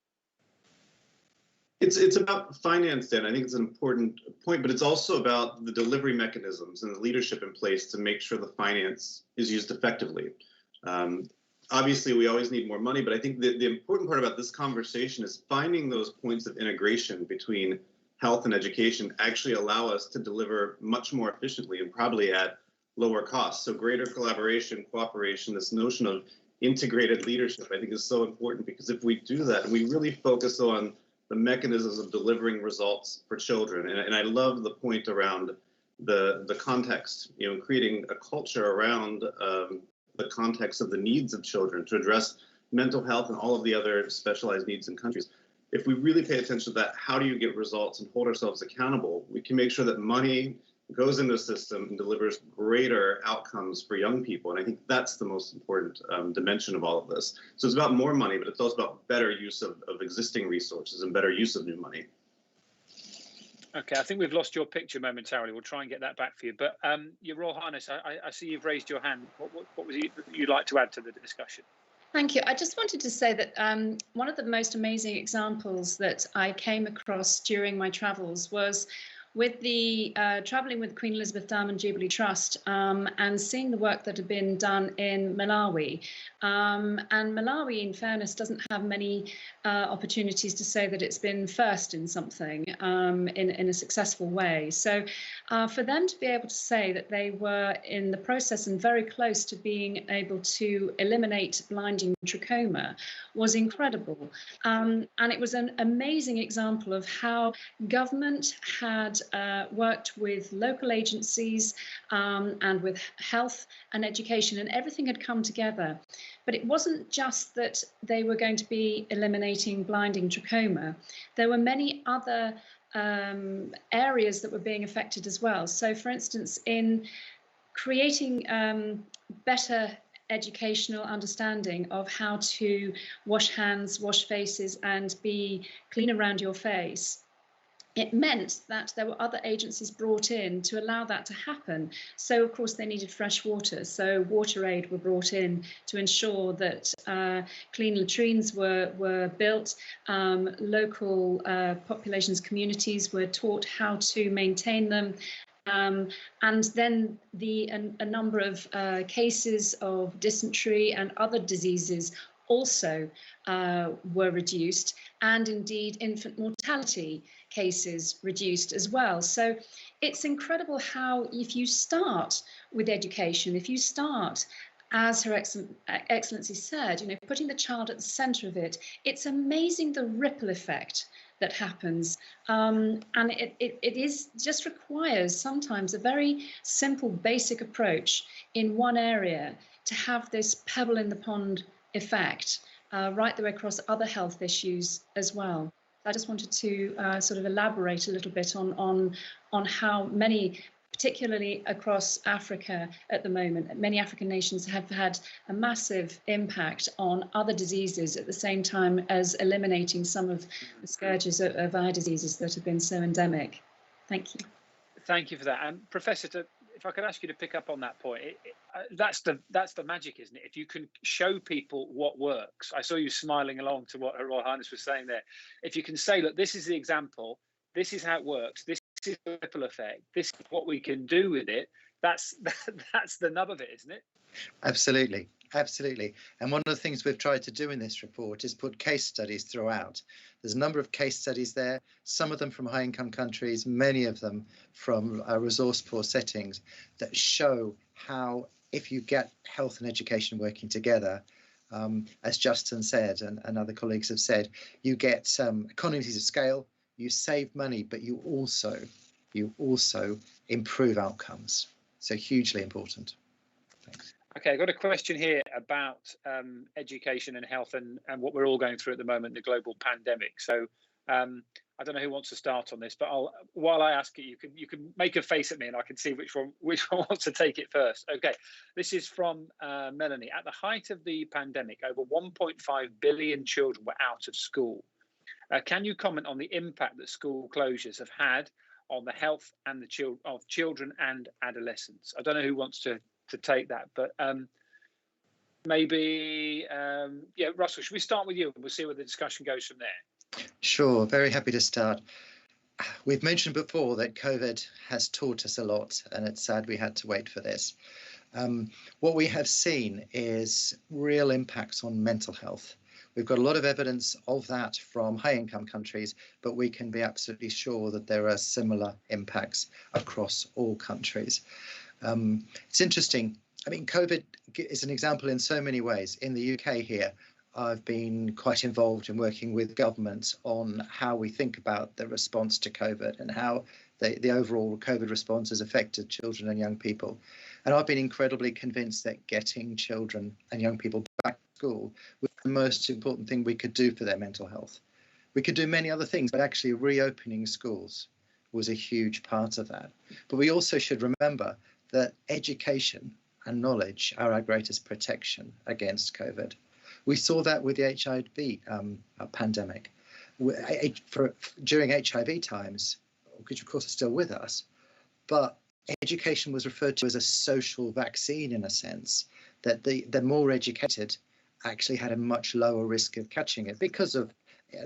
It's about finance, Dan. I think it's an important point, but it's also about the delivery mechanisms and the leadership in place to make sure the finance is used effectively. Obviously, we always need more money, but I think the important part about this conversation is finding those points of integration between health and education actually allow us to deliver much more efficiently and probably at lower costs. So greater collaboration, cooperation, this notion of integrated leadership, I think is so important, because if we do that and we really focus on the mechanisms of delivering results for children, and I love the point around the context, creating a culture around the context of the needs of children to address mental health and all of the other specialized needs in countries. If we really pay attention to that, how do you get results and hold ourselves accountable? We can make sure that money goes into the system and delivers greater outcomes for young people. And I think that's the most important dimension of all of this. So it's about more money, but it's also about better use of existing resources and better use of new money. Okay, I think we've lost your picture momentarily. We'll try and get that back for you. But Your Royal Highness, I see you've raised your hand. What was you'd like to add to the discussion? Thank you. I just wanted to say that one of the most amazing examples that I came across during my travels was with the traveling with Queen Elizabeth Diamond Jubilee Trust and seeing the work that had been done in Malawi. And Malawi, in fairness, doesn't have many opportunities to say that it's been first in something in a successful way. So for them to be able to say that they were in the process and very close to being able to eliminate blinding trachoma was incredible. And it was an amazing example of how government had worked with local agencies and with health and education, and everything had come together. But it wasn't just that they were going to be eliminating blinding trachoma. There were many other areas that were being affected as well. So, for instance, in creating better educational understanding of how to wash hands, wash faces, and be clean around your face, it meant that there were other agencies brought in to allow that to happen. So, of course, they needed fresh water. So WaterAid were brought in to ensure that clean latrines were built. Local populations, communities were taught how to maintain them. And then a number of cases of dysentery and other diseases also were reduced, and indeed infant mortality cases reduced as well. So it's incredible how, if you start with education, if you start, as Her Excellency said, putting the child at the centre of it, it's amazing the ripple effect that happens. And it just requires sometimes a very simple, basic approach in one area to have this pebble in the pond effect right the way across other health issues as well. I just wanted to sort of elaborate a little bit on how many, particularly across Africa at the moment, many African nations have had a massive impact on other diseases at the same time as eliminating some of the scourges of eye diseases that have been so endemic. Thank you. Thank you for that. And Professor, if I could ask you to pick up on that point, that's the magic, isn't it? If you can show people what works. I saw you smiling along to what Her Royal Highness was saying there. If you can say, look, this is the example, this is how it works, this is the ripple effect, this is what we can do with it, that's the nub of it, isn't it? Absolutely. Absolutely. And one of the things we've tried to do in this report is put case studies throughout. There's a number of case studies there, some of them from high-income countries, many of them from resource-poor settings, that show how, if you get health and education working together, as Justin said and other colleagues have said, you get economies of scale, you save money, but you also improve outcomes. So hugely important. Thanks. Okay, I've got a question here about education and health and what we're all going through at the moment, the global pandemic. So I don't know who wants to start on this, but while I ask it, you can make a face at me and I can see which one wants to take it first. Okay, this is from Melanie. At the height of the pandemic, over 1.5 billion children were out of school. Can you comment on the impact that school closures have had on the health and of children and adolescents? I don't know who wants to take that, but maybe Russell, should we start with you and we'll see where the discussion goes from there? Sure, very happy to start. We've mentioned before that COVID has taught us a lot, and it's sad we had to wait for this. What we have seen is real impacts on mental health. We've got a lot of evidence of that from high-income countries, but we can be absolutely sure that there are similar impacts across all countries. It's interesting. I mean, COVID is an example in so many ways. In the UK here, I've been quite involved in working with government on how we think about the response to COVID and how the overall COVID response has affected children and young people. And I've been incredibly convinced that getting children and young people back to school was the most important thing we could do for their mental health. We could do many other things, but actually reopening schools was a huge part of that. But we also should remember that education and knowledge are our greatest protection against COVID. We saw that with the HIV pandemic. During HIV times, which of course are still with us, but education was referred to as a social vaccine in a sense, that the more educated actually had a much lower risk of catching it because of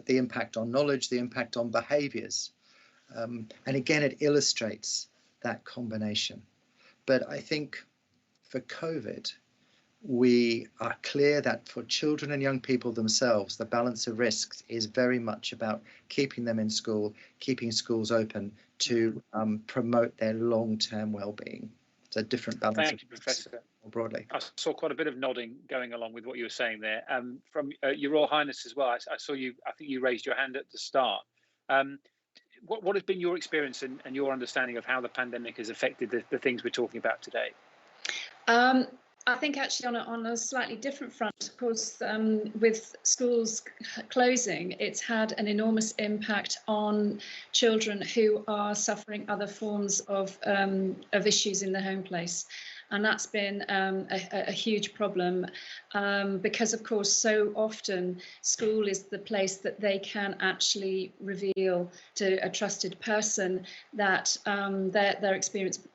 the impact on knowledge, the impact on behaviours. And again, it illustrates that combination. But I think for COVID, we are clear that for children and young people themselves, the balance of risks is very much about keeping them in school, keeping schools open to promote their long-term well-being. It's a different balance. Thank you, Professor. More broadly. I saw quite a bit of nodding going along with what you were saying there. From Your Royal Highness as well, I saw you, I think you raised your hand at the start. What has been your experience and your understanding of how the pandemic has affected the things we're talking about today? I think actually on a slightly different front, of course, with schools closing, it's had an enormous impact on children who are suffering other forms of issues in their home place. And that's been a huge problem because, of course, so often school is the place that they can actually reveal to a trusted person that they're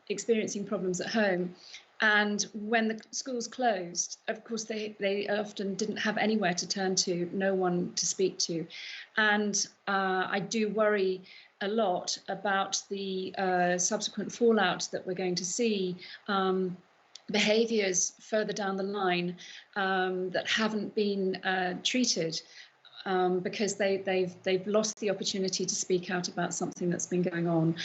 experiencing problems at home. And when the schools closed, of course, they often didn't have anywhere to turn to, no one to speak to. And I do worry a lot about the subsequent fallout that we're going to see, behaviours further down the line that haven't been treated. Because they've lost the opportunity to speak out about something that's been going on.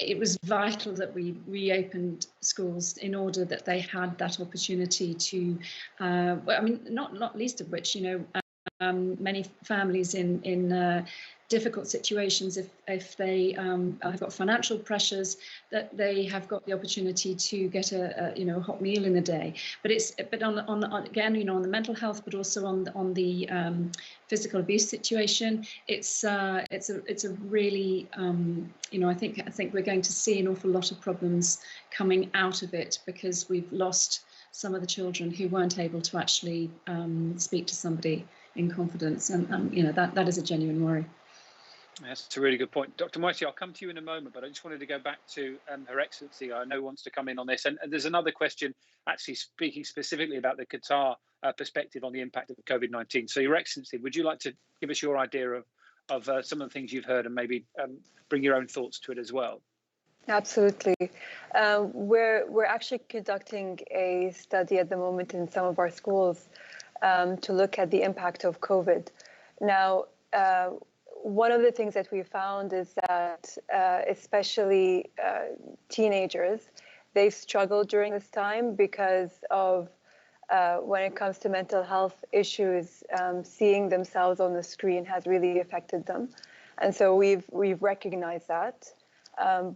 It was vital that we reopened schools in order that they had that opportunity to, I mean, not least of which, many families in difficult situations, if they have got financial pressures, that they have got the opportunity to get a hot meal in a day. But on the mental health, but also on the physical abuse situation, it's a really I think we're going to see an awful lot of problems coming out of it because we've lost some of the children who weren't able to actually speak to somebody in confidence, and that is a genuine worry. That's a really good point. Dr. Moiti, I'll come to you in a moment, but I just wanted to go back to Her Excellency. I know wants to come in on this. And there's another question actually speaking specifically about the Qatar perspective on the impact of COVID-19. So Your Excellency, would you like to give us your idea of some of the things you've heard and maybe bring your own thoughts to it as well? Absolutely. We're actually conducting a study at the moment in some of our schools to look at the impact of COVID. Now, one of the things that we found is that especially teenagers, they've struggled during this time because of when it comes to mental health issues, seeing themselves on the screen has really affected them. And so we've recognized that.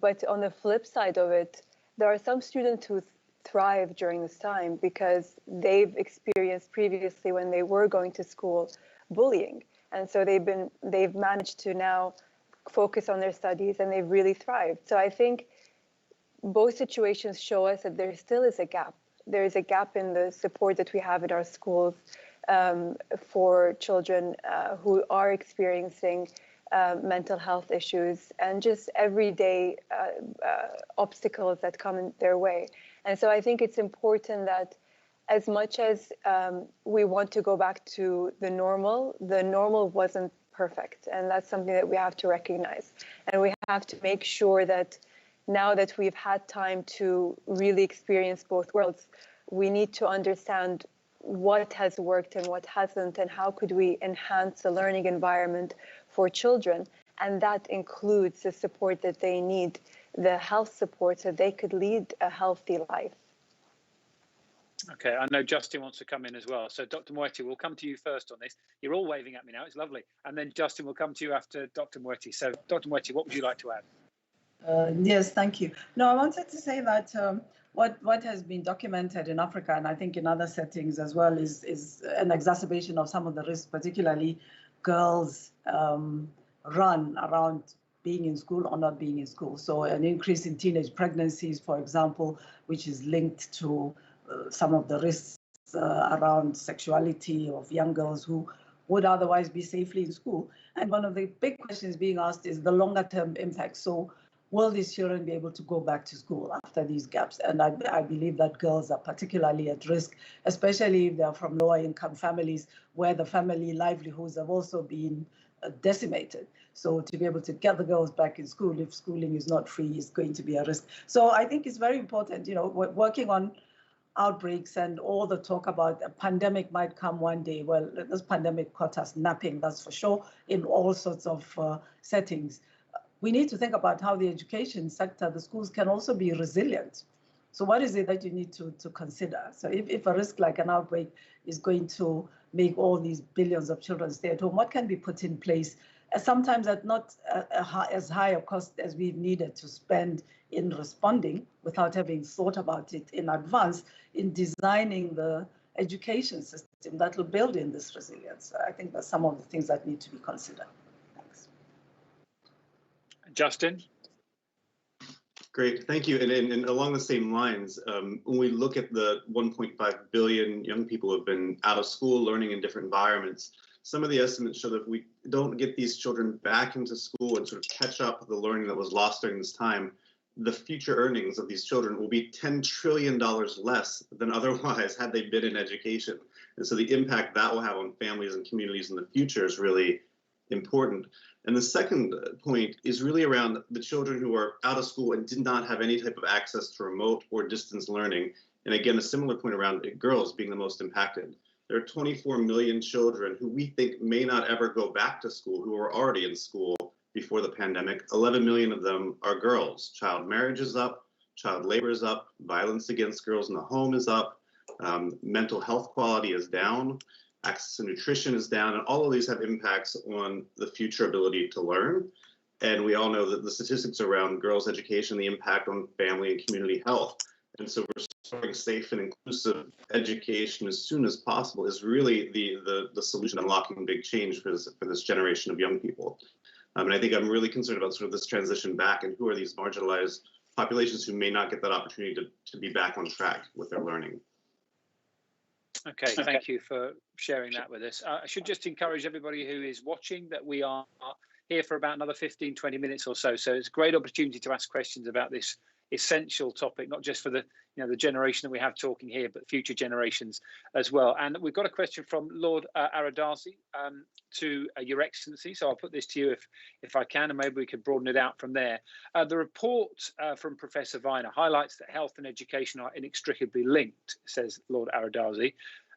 But on the flip side of it, there are some students who thrive during this time because they've experienced previously when they were going to school bullying. And so they've managed to now focus on their studies and they've really thrived. So I think both situations show us that there still is a gap. There is a gap in the support that we have in our schools for children who are experiencing mental health issues and just everyday obstacles that come in their way. And so I think it's important that as much as we want to go back to the normal wasn't perfect. And that's something that we have to recognize. And we have to make sure that now that we've had time to really experience both worlds, we need to understand what has worked and what hasn't, and how could we enhance the learning environment for children. And that includes the support that they need, the health support, so they could lead a healthy life. Okay, I know Justin wants to come in as well. So Dr. Moeti, we'll come to you first on this. You're all waving at me now, it's lovely. And then Justin will come to you after Dr. Moeti. So Dr. Moeti, what would you like to add? Yes, thank you. No, I wanted to say that what has been documented in Africa, and I think in other settings as well, is an exacerbation of some of the risks, particularly girls run around being in school or not being in school. So an increase in teenage pregnancies, for example, which is linked to some of the risks around sexuality of young girls who would otherwise be safely in school. And one of the big questions being asked is the longer term impact. So will these children be able to go back to school after these gaps? And I believe that girls are particularly at risk, especially if they're from lower income families where the family livelihoods have also been decimated. So to be able to get the girls back in school if schooling is not free is going to be a risk. So I think it's very important, we're working on outbreaks and all the talk about a pandemic might come one day. Well, this pandemic caught us napping, that's for sure, in all sorts of settings. We need to think about how the education sector, the schools can also be resilient. So what is it that you need to consider? So if a risk like an outbreak is going to make all these billions of children stay at home, what can be put in place, sometimes at not as high a cost as we've needed to spend in responding without having thought about it in advance in designing the education system that will build in this resilience? I think that's some of the things that need to be considered. Thanks. Justin? Great, thank you. And along the same lines, when we look at the 1.5 billion young people who have been out of school, learning in different environments, some of the estimates show that if we don't get these children back into school and sort of catch up the learning that was lost during this time, the future earnings of these children will be $10 trillion less than otherwise had they been in education. And so the impact that will have on families and communities in the future is really important. And the second point is really around the children who are out of school and did not have any type of access to remote or distance learning. And again, a similar point around girls being the most impacted. There are 24 million children who we think may not ever go back to school, who are already in school before the pandemic. 11 million of them are girls. Child marriage is up, child labor is up, violence against girls in the home is up, mental health quality is down, access to nutrition is down, and all of these have impacts on the future ability to learn. And we all know that the statistics around girls' education, the impact on family and community health. And so restoring safe and inclusive education as soon as possible is really the solution, unlocking big change for this generation of young people. And I think I'm really concerned about sort of this transition back and who are these marginalized populations who may not get that opportunity to be back on track with their learning. Okay, thank you for sharing that with us. I should just encourage everybody who is watching that we are here for about another 15, 20 minutes or so. So it's a great opportunity to ask questions about this essential topic, not just for the generation that we have talking here, but future generations as well. And we've got a question from Lord Aradazi to Your Excellency. So I'll put this to you if I can, and maybe we could broaden it out from there. The report from Professor Viner highlights that health and education are inextricably linked, says Lord Aradazi.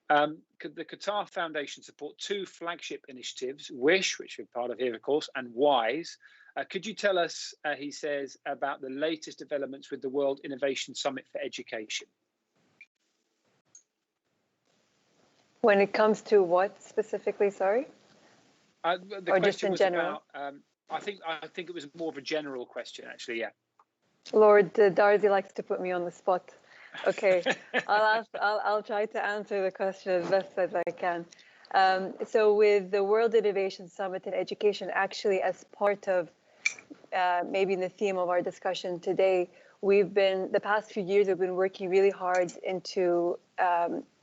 The Qatar Foundation support two flagship initiatives, WISH, which we're part of here, of course, and WISE. Could you tell us, he says, about the latest developments with the World Innovation Summit for Education? When it comes to what specifically, sorry? Or just in general? About, I think it was more of a general question, actually, yeah. Lord Darzi likes to put me on the spot. Okay, I'll try to answer the question as best as I can. So with the World Innovation Summit in Education, actually as part of maybe in the theme of our discussion today, the past few years, we've been working really hard into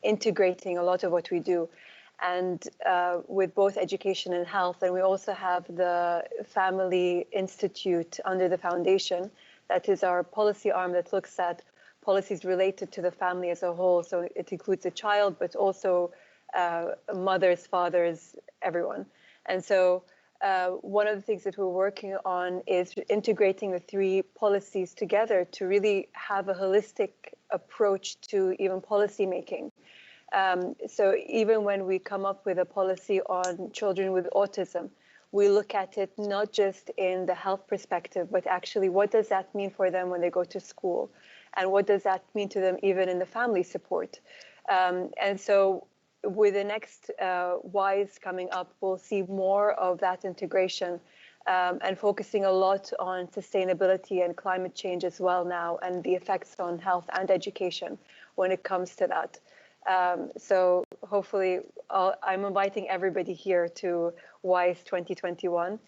integrating a lot of what we do, and with both education and health. And we also have the Family Institute under the foundation. That is our policy arm that looks at policies related to the family as a whole. So it includes the child, but also mothers, fathers, everyone. And so one of the things that we're working on is integrating the three policies together to really have a holistic approach to even policy making. So even when we come up with a policy on children with autism, we look at it not just in the health perspective, but actually what does that mean for them when they go to school? And what does that mean to them even in the family support? And so with the next WISE coming up, we'll see more of that integration and focusing a lot on sustainability and climate change as well now, and the effects on health and education when it comes to that. So hopefully I'm inviting everybody here to WISE 2021.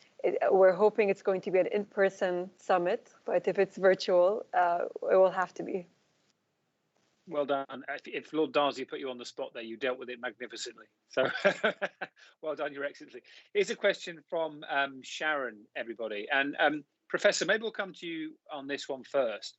We're hoping it's going to be an in-person summit, but if it's virtual, it will have to be. Well done. If Lord Darcy put you on the spot there, you dealt with it magnificently. So well done, Your Excellency. Here's a question from Sharon, everybody. And Professor, maybe we'll come to you on this one first.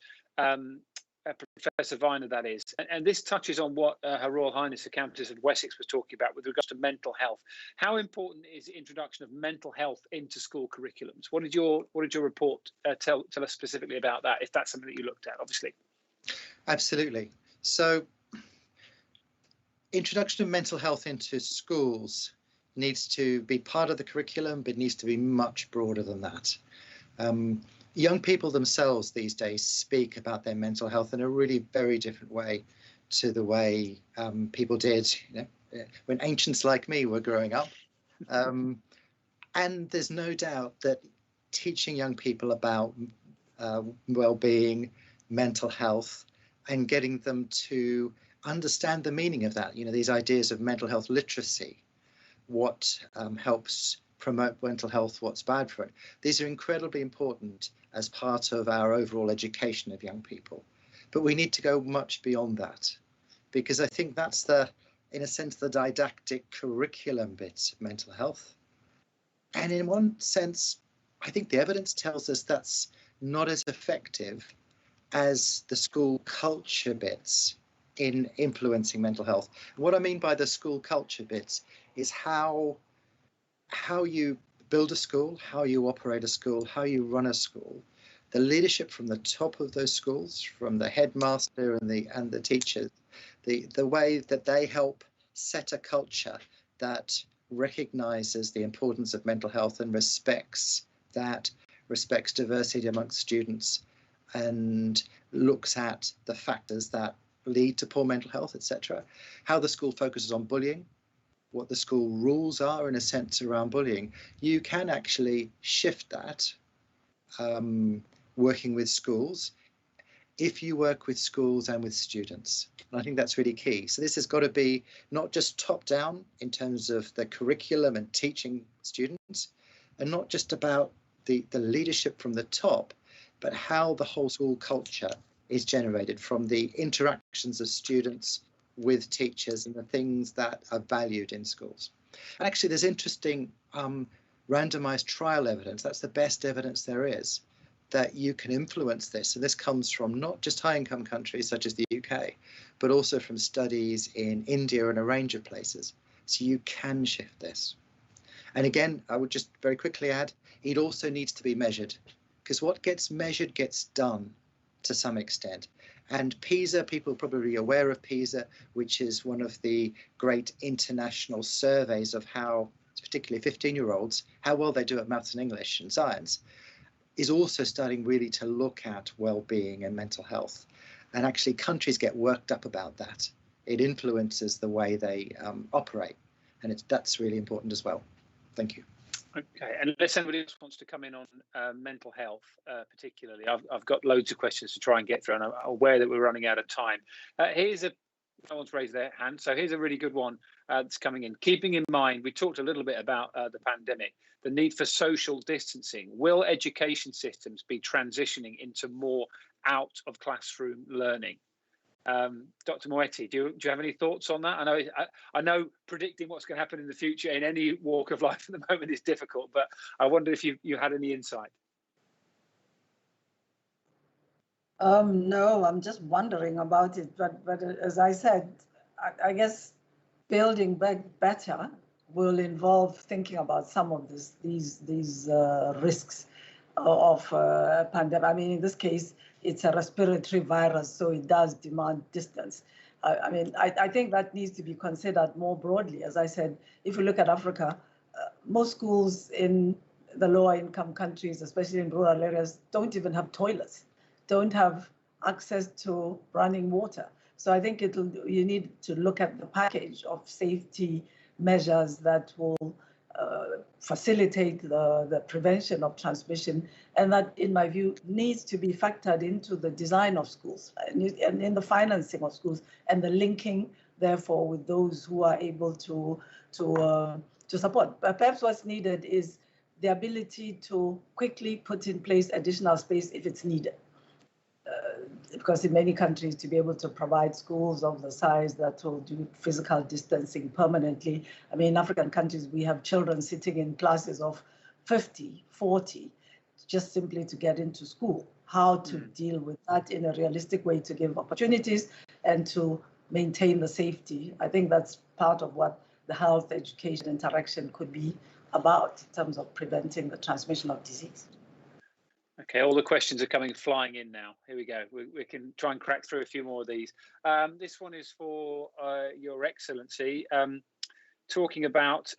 Professor Viner, that is. And this touches on what Her Royal Highness the Countess of Wessex was talking about with regards to mental health. How important is the introduction of mental health into school curriculums? What did your report tell us specifically about that, if that's something that you looked at, obviously? Absolutely. So introduction of mental health into schools needs to be part of the curriculum, but needs to be much broader than that. Young people themselves these days speak about their mental health in a really very different way to the way people did, when ancients like me were growing up. And there's no doubt that teaching young people about well-being, mental health, and getting them to understand the meaning of that, these ideas of mental health literacy, what helps promote mental health, what's bad for it. These are incredibly important as part of our overall education of young people. But we need to go much beyond that, because I think that's in a sense, the didactic curriculum bit of mental health. And in one sense, I think the evidence tells us that's not as effective as the school culture bits in influencing mental health. What I mean by the school culture bits is how you build a school, how you operate a school, how you run a school. The leadership from the top of those schools, from the headmaster and the teachers, the way that they help set a culture that recognizes the importance of mental health and respects diversity amongst students, and looks at the factors that lead to poor mental health, etc. How the school focuses on bullying, what the school rules are in a sense around bullying. You can actually shift that working with schools if you work with schools and with students. And I think that's really key. So this has got to be not just top down in terms of the curriculum and teaching students, and not just about the leadership from the top, but how the whole school culture is generated from the interactions of students with teachers and the things that are valued in schools. And actually, there's interesting randomized trial evidence. That's the best evidence there is that you can influence this. And this comes from not just high-income countries such as the UK, but also from studies in India and a range of places. So you can shift this. And again, I would just very quickly add, it also needs to be measured, because what gets measured gets done to some extent. And PISA, people are probably aware of PISA, which is one of the great international surveys of how, particularly 15-year-olds, how well they do at maths and English and science, is also starting really to look at well-being and mental health. And actually countries get worked up about that. It influences the way they operate. And that's really important as well. Thank you. Okay, and unless anybody else wants to come in on mental health, particularly, I've got loads of questions to try and get through, and I'm aware that we're running out of time. No one's raised their hand, so here's a really good one that's coming in. Keeping in mind, we talked a little bit about the pandemic, the need for social distancing. Will education systems be transitioning into more out of classroom learning? Dr. Moeti, do you have any thoughts on that? I know predicting what's going to happen in the future in any walk of life at the moment is difficult, but I wonder if you had any insight. No, I'm just wondering about it. But as I said, I guess building back better will involve thinking about some of these risks of a pandemic. I mean, in this case, it's a respiratory virus, so it does demand distance. I think that needs to be considered more broadly. As I said, if you look at Africa, most schools in the lower income countries, especially in rural areas, don't even have toilets, don't have access to running water. So I think you need to look at the package of safety measures that will facilitate the prevention of transmission, and that, in my view, needs to be factored into the design of schools and in the financing of schools, and the linking, therefore, with those who are able to support. But perhaps what's needed is the ability to quickly put in place additional space if it's needed. Because in many countries, to be able to provide schools of the size that will do physical distancing permanently. I mean, in African countries, we have children sitting in classes of 50, 40, just simply to get into school. How to deal with that in a realistic way to give opportunities and to maintain the safety. I think that's part of what the health education interaction could be about in terms of preventing the transmission of disease. Okay, all the questions are coming flying in now. Here we go. We can try and crack through a few more of these. This one is for Your Excellency, talking about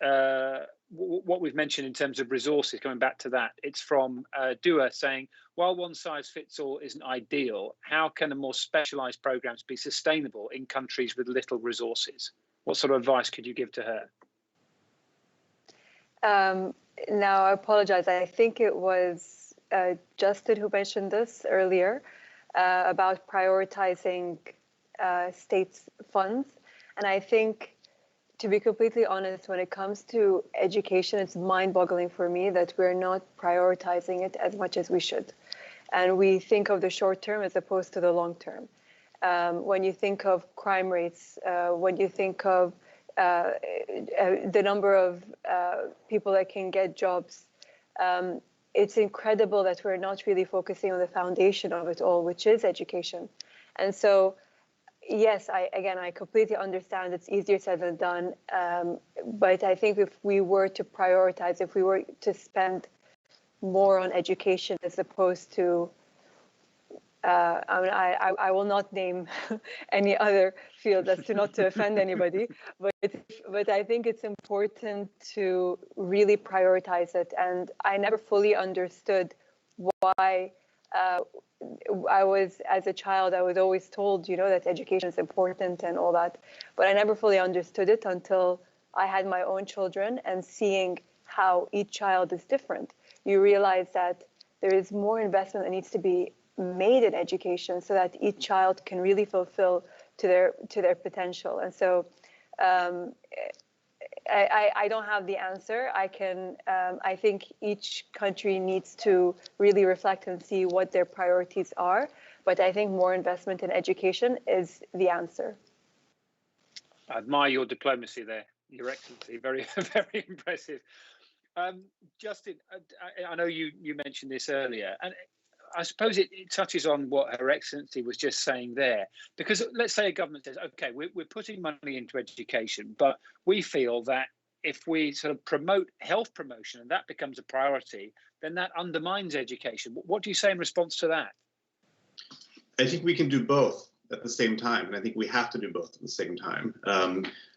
what we've mentioned in terms of resources, coming back to that. It's from Dua saying, while one size fits all isn't ideal, how can a more specialised programs be sustainable in countries with little resources? What sort of advice could you give to her? Now, I apologize. I think it was Justin who mentioned this earlier about prioritizing states' funds. And I think, to be completely honest, when it comes to education, it's mind-boggling for me that we're not prioritizing it as much as we should. And we think of the short term as opposed to the long term. When you think of crime rates, when you think of the number of people that can get jobs, it's incredible that we're not really focusing on the foundation of it all, which is education. And so, yes, I completely understand it's easier said than done. But I think if we were to prioritize, if we were to spend more on education as opposed to, I will not name any other field as to not to offend anybody, but I think it's important to really prioritize it. And I never fully understood why as a child, I was always told, that education is important and all that, but I never fully understood it until I had my own children and seeing how each child is different. You realize that there is more investment that needs to be made in education so that each child can really fulfill to their potential. And so I don't have the answer. I think each country needs to really reflect and see what their priorities are. But I think more investment in education is the answer. I admire your diplomacy there, Your Excellency. Very, very impressive. Justin, I know you mentioned this earlier, and I suppose it touches on what Her Excellency was just saying there. Because let's say a government says, OK, we're putting money into education, but we feel that if we sort of promote health promotion and that becomes a priority, then that undermines education. What do you say in response to that? I think we can do both at the same time, and I think we have to do both at the same time.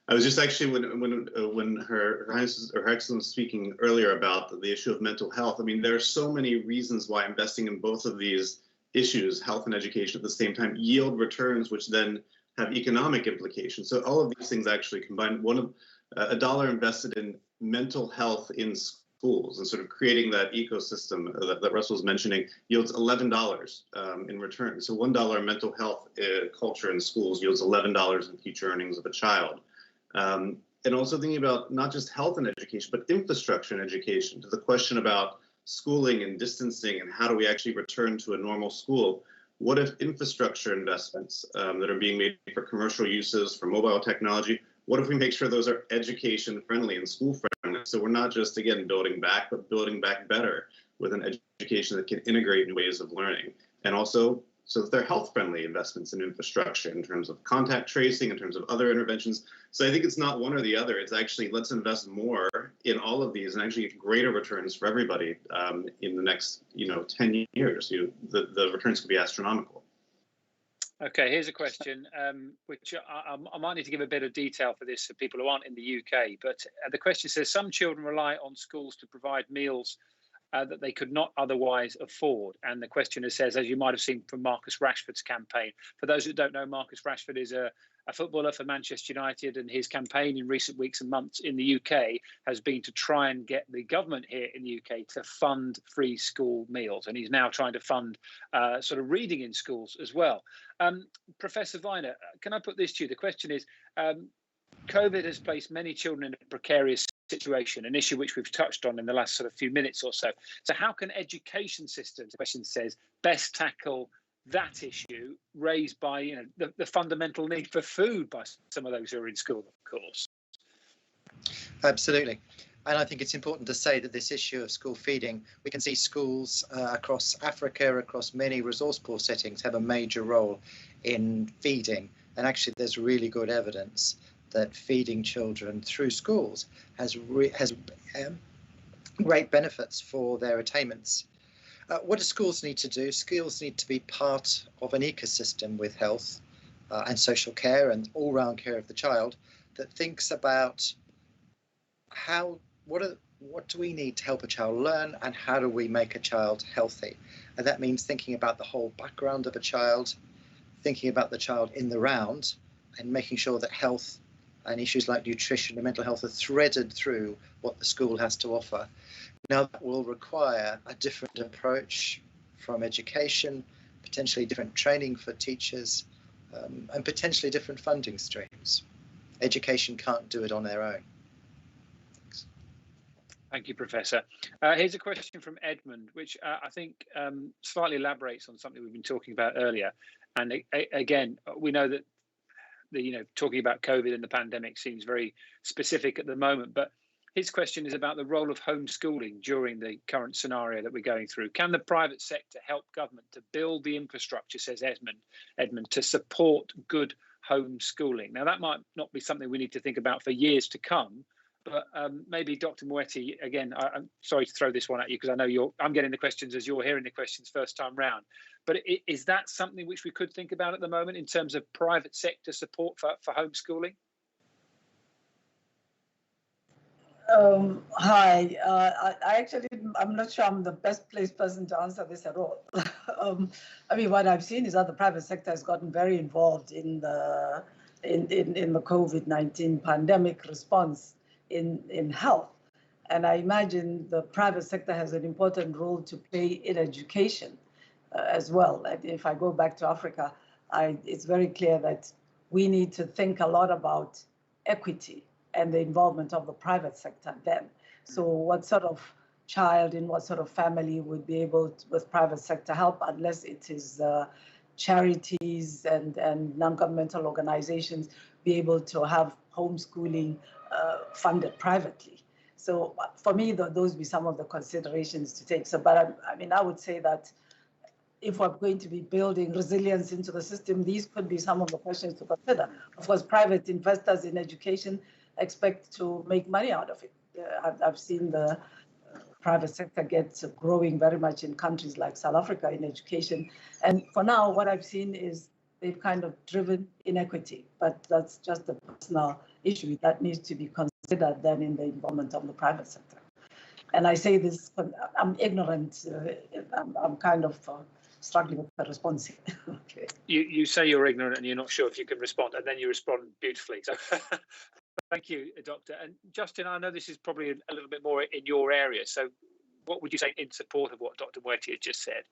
I was just actually, when Her Excellency was speaking earlier about the issue of mental health, I mean, there are so many reasons why investing in both of these issues, health and education, at the same time, yield returns, which then have economic implications. So all of these things actually combine. A dollar invested in mental health in schools and sort of creating that ecosystem that Russell was mentioning yields $11 in return. So $1 mental health culture in schools yields $11 in future earnings of a child. And also thinking about not just health and education, but infrastructure and education, to the question about schooling and distancing and how do we actually return to a normal school. What if infrastructure investments that are being made for commercial uses, for mobile technology, what if we make sure those are education friendly and school friendly? So we're not just, again, building back, but building back better with an education that can integrate new ways of learning. And also, so that they're health-friendly investments in infrastructure in terms of contact tracing, in terms of other interventions. So I think it's not one or the other. It's actually, let's invest more in all of these and actually get greater returns for everybody in the next 10 years. The returns could be astronomical. Okay, here's a question, which I might need to give a bit of detail for this for people who aren't in the UK. But the question says, some children rely on schools to provide meals that they could not otherwise afford. And the questioner says, as you might have seen from Marcus Rashford's campaign, for those who don't know, Marcus Rashford is a footballer for Manchester United, and his campaign in recent weeks and months in the UK has been to try and get the government here in the UK to fund free school meals. And he's now trying to fund sort of reading in schools as well. Professor Viner, can I put this to you? The question is, COVID has placed many children in a precarious situation, an issue which we've touched on in the last sort of few minutes or so. So how can education systems, the question says, best tackle that issue raised by the fundamental need for food by some of those who are in school, of course? Absolutely. And I think it's important to say that this issue of school feeding, we can see schools across Africa, across many resource poor settings, have a major role in feeding. And actually, there's really good evidence that feeding children through schools has great benefits for their attainments. What do schools need to do? Schools need to be part of an ecosystem with health and social care and all-round care of the child that thinks about what do we need to help a child learn, and how do we make a child healthy? And that means thinking about the whole background of a child, thinking about the child in the round, and making sure that health and issues like nutrition and mental health are threaded through what the school has to offer. Now, that will require a different approach from education, potentially different training for teachers, and potentially different funding streams. Education can't do it on their own. Thanks. Thank you, Professor. Here's a question from Edmund, which I think slightly elaborates on something we've been talking about earlier. And again, we know that talking about COVID and the pandemic seems very specific at the moment, but his question is about the role of homeschooling during the current scenario that we're going through. Can the private sector help government to build the infrastructure, says Edmund, to support good homeschooling? Now, that might not be something we need to think about for years to come, but maybe Dr. Moeti, again, I'm sorry to throw this one at you because I know I'm getting the questions as you're hearing the questions first time round. But is that something which we could think about at the moment in terms of private sector support for homeschooling? Hi, I'm not sure I'm the best placed person to answer this at all. I mean, what I've seen is that the private sector has gotten very involved in the COVID-19 pandemic response in health. And I imagine the private sector has an important role to play in education as well. And if I go back to Africa, it's very clear that we need to think a lot about equity and the involvement of the private sector then. So what sort of child in what sort of family would be able to, with private sector help, unless it is charities and non-governmental organizations, be able to have homeschooling funded privately. So for me, those would be some of the considerations to take. So, but I would say that if we're going to be building resilience into the system, these could be some of the questions to consider. Of course, private investors in education expect to make money out of it. I've seen the private sector get growing very much in countries like South Africa in education. And for now, what I've seen is they've kind of driven inequity, but that's just a personal issue that needs to be considered then in the involvement of the private sector. And I say this, I'm ignorant, I'm kind of struggling with the response here. Okay. You say you're ignorant and you're not sure if you can respond, and then you respond beautifully. So thank you, Doctor. And Justin, I know this is probably a little bit more in your area. So what would you say in support of what Dr. Moeti has just said?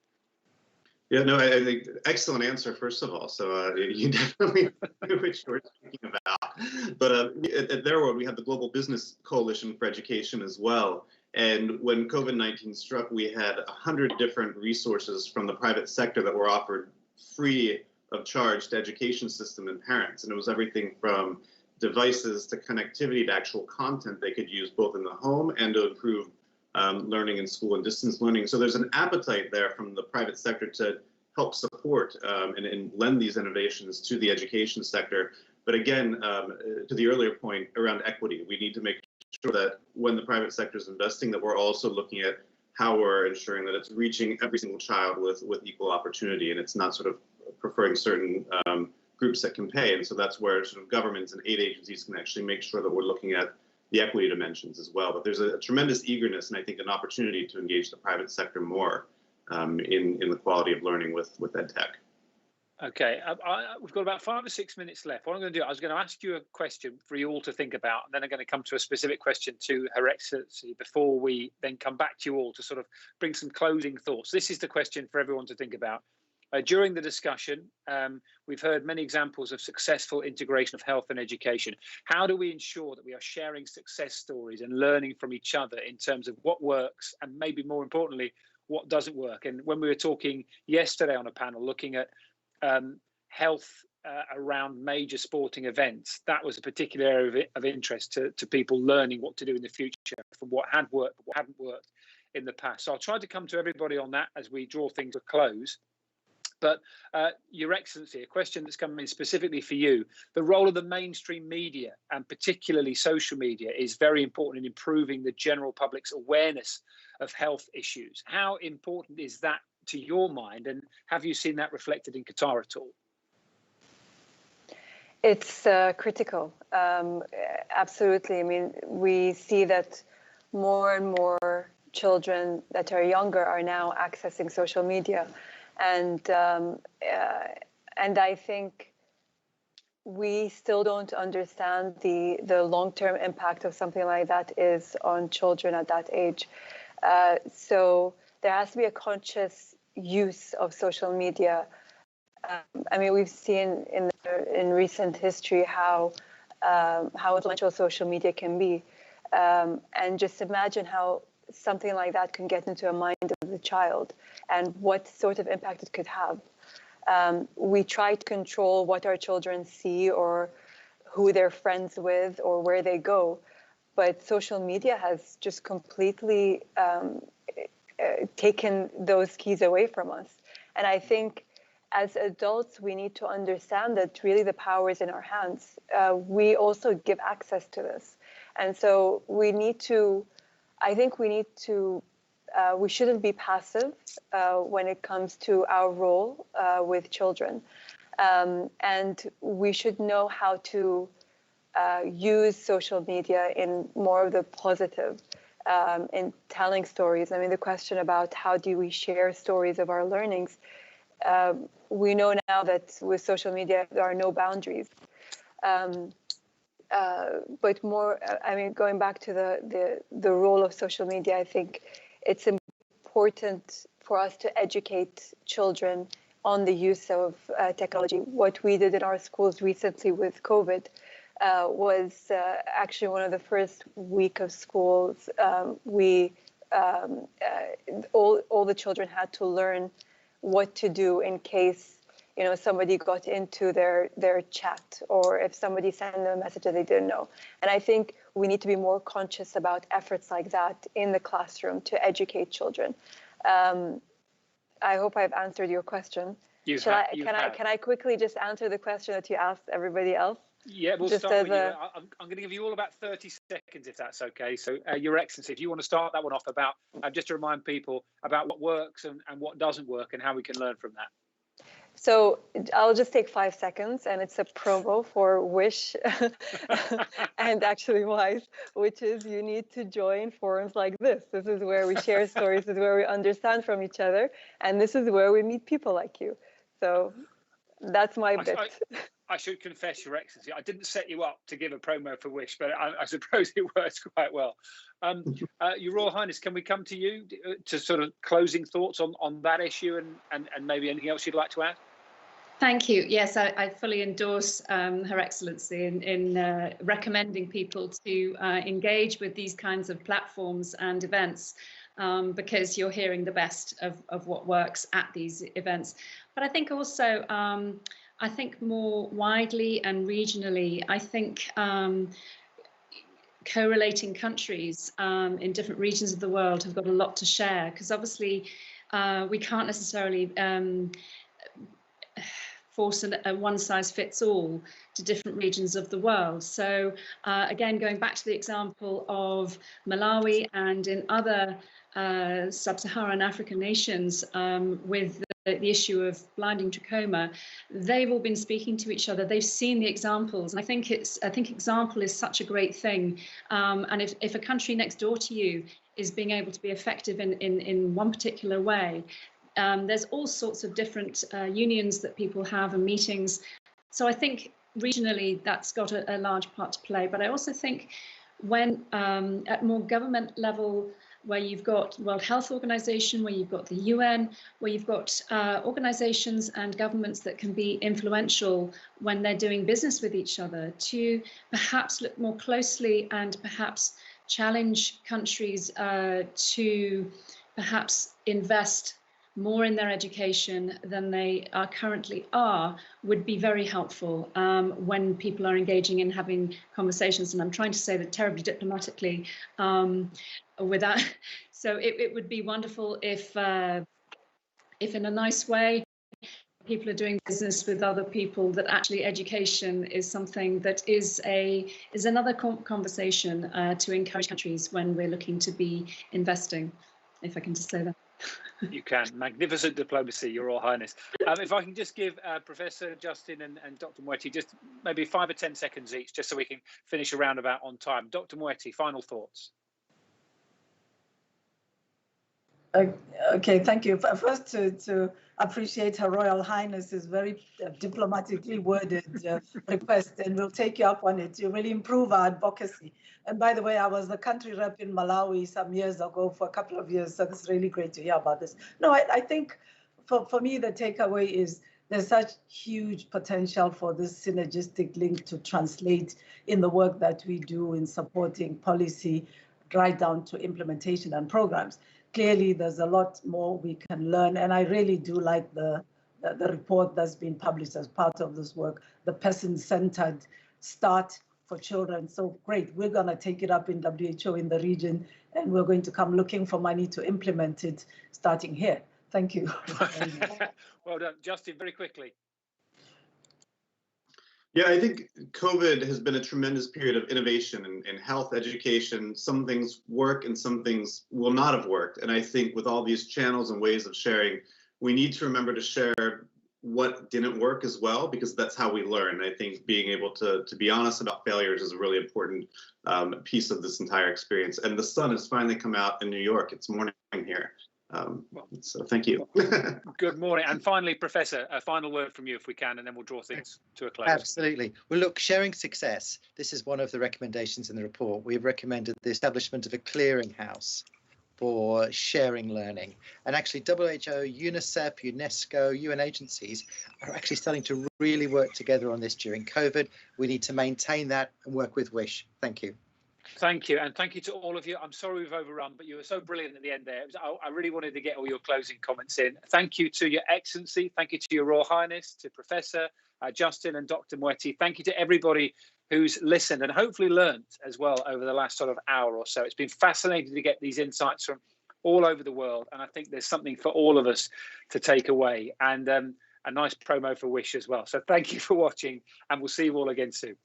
Yeah, no, I think excellent answer, first of all. So you definitely knew what you were speaking about. But at their world, we have the Global Business Coalition for Education as well. And when COVID-19 struck, we had 100 different resources from the private sector that were offered free of charge to education system and parents. And it was everything from devices to connectivity to actual content they could use both in the home and to improve learning in school and distance learning. So there's an appetite there from the private sector to help support and lend these innovations to the education sector. But again, to the earlier point around equity, we need to make sure that when the private sector is investing, that we're also looking at how we're ensuring that it's reaching every single child with equal opportunity, and it's not sort of preferring certain groups that can pay. And so that's where sort of governments and aid agencies can actually make sure that we're looking at the equity dimensions as well. But there's a tremendous eagerness and I think an opportunity to engage the private sector more in the quality of learning with EdTech. Okay, we've got about 5 or 6 minutes left. What I'm going to do, I was going to ask you a question for you all to think about, and then I'm going to come to a specific question to Her Excellency before we then come back to you all to sort of bring some closing thoughts. This is the question for everyone to think about. During the discussion, we've heard many examples of successful integration of health and education. How do we ensure that we are sharing success stories and learning from each other in terms of what works and maybe more importantly, what doesn't work? And when we were talking yesterday on a panel looking at health around major sporting events, that was a particular area of interest to people learning what to do in the future from what had worked, but what hadn't worked in the past. So I'll try to come to everybody on that as we draw things to a close. But Your Excellency, a question that's coming in specifically for you. The role of the mainstream media, and particularly social media, is very important in improving the general public's awareness of health issues. How important is that to your mind, and have you seen that reflected in Qatar at all? It's critical. Absolutely. I mean, we see that more and more children that are younger are now accessing social media. And I think we still don't understand the long-term impact of something like that is on children at that age. So there has to be a conscious use of social media. I mean, we've seen in recent history how influential social media can be, and just imagine how something like that can get into a mind of the child and what sort of impact it could have. We try to control what our children see or who they're friends with or where they go, but social media has just completely taken those keys away from us. And I think as adults, we need to understand that really the power is in our hands. We also give access to this. And so we shouldn't be passive when it comes to our role with children. And we should know how to use social media in more of the positive, in telling stories. I mean, the question about how do we share stories of our learnings, we know now that with social media, there are no boundaries. But more, I mean, going back to the role of social media, I think it's important for us to educate children on the use of technology. What we did in our schools recently with COVID was actually one of the first week of schools. All the children had to learn what to do in case somebody got into their chat, or if somebody sent them a message that they didn't know. And I think we need to be more conscious about efforts like that in the classroom to educate children. I hope I've answered your question. Can I quickly just answer the question that you asked everybody else? Yeah, we'll start with you. I'm going to give you all about 30 seconds, if that's okay. So, Your Excellency, if you want to start that one off about, just to remind people about what works and what doesn't work and how we can learn from that. So I'll just take 5 seconds, and it's a promo for Wish and actually WISE, which is you need to join forums like this. This is where we share stories, this is where we understand from each other, and this is where we meet people like you. So that's my bit. I should confess, Your Excellency, I didn't set you up to give a promo for Wish, but I suppose it works quite well. Your Royal Highness, can we come to you to sort of closing thoughts on that issue and maybe anything else you'd like to add? Thank you. Yes, I fully endorse Her Excellency in recommending people to engage with these kinds of platforms and events, because you're hearing the best of what works at these events. But I think also, I think more widely and regionally, I think correlating countries in different regions of the world have got a lot to share, because obviously we can't necessarily force a one-size-fits-all to different regions of the world. So again, going back to the example of Malawi and in other sub-Saharan African nations with the issue of blinding trachoma, they've all been speaking to each other. They've seen the examples, and I think example is such a great thing. And if a country next door to you is being able to be effective in one particular way, there's all sorts of different unions that people have and meetings. So I think regionally that's got a large part to play. But I also think when at more government level, where you've got World Health Organization, where you've got the UN, where you've got organizations and governments that can be influential when they're doing business with each other, to perhaps look more closely and perhaps challenge countries to perhaps invest more in their education than they currently are, would be very helpful when people are engaging in having conversations. And I'm trying to say that terribly diplomatically without. So it would be wonderful if in a nice way, people are doing business with other people, that actually education is something that is another conversation to encourage countries when we're looking to be investing, if I can just say that. You can. Magnificent diplomacy, Your Royal Highness. If I can just give Professor Justin and Dr. Moeti just maybe 5 or 10 seconds each, just so we can finish a roundabout on time. Dr. Moeti, final thoughts. Okay, thank you. First, to appreciate Her Royal Highness's very diplomatically worded request, and we'll take you up on it to really improve our advocacy. And by the way, I was the country rep in Malawi some years ago for a couple of years, so it's really great to hear about this. No, I think for me, the takeaway is there's such huge potential for this synergistic link to translate in the work that we do in supporting policy right down to implementation and programs. Clearly, there's a lot more we can learn, and I really do like the report that's been published as part of this work, the person-centered start for children. So great, we're going to take it up in WHO in the region, and we're going to come looking for money to implement it starting here. Thank you. Well done. Justin, very quickly. Yeah, I think COVID has been a tremendous period of innovation in health education. Some things work and some things will not have worked. And I think with all these channels and ways of sharing, we need to remember to share what didn't work as well, because that's how we learn. I think being able to be honest about failures is a really important piece of this entire experience. And the sun has finally come out in New York. It's morning here. So thank you. Good morning. And finally, Professor, a final word from you if we can, and then we'll draw things to a close. Absolutely. Well, look, sharing success. This is one of the recommendations in the report. We've recommended the establishment of a clearinghouse for sharing learning. And actually WHO, UNICEF, UNESCO, UN agencies are actually starting to really work together on this during COVID. We need to maintain that and work with WISH. Thank you. Thank you. And thank you to all of you. I'm sorry we've overrun, but you were so brilliant at the end there. I really wanted to get all your closing comments in. Thank you to Your Excellency. Thank you to Your Royal Highness, to Professor Justin and Dr. Moeti. Thank you to everybody who's listened and hopefully learned as well over the last sort of hour or so. It's been fascinating to get these insights from all over the world. And I think there's something for all of us to take away, and a nice promo for WISH as well. So thank you for watching, and we'll see you all again soon.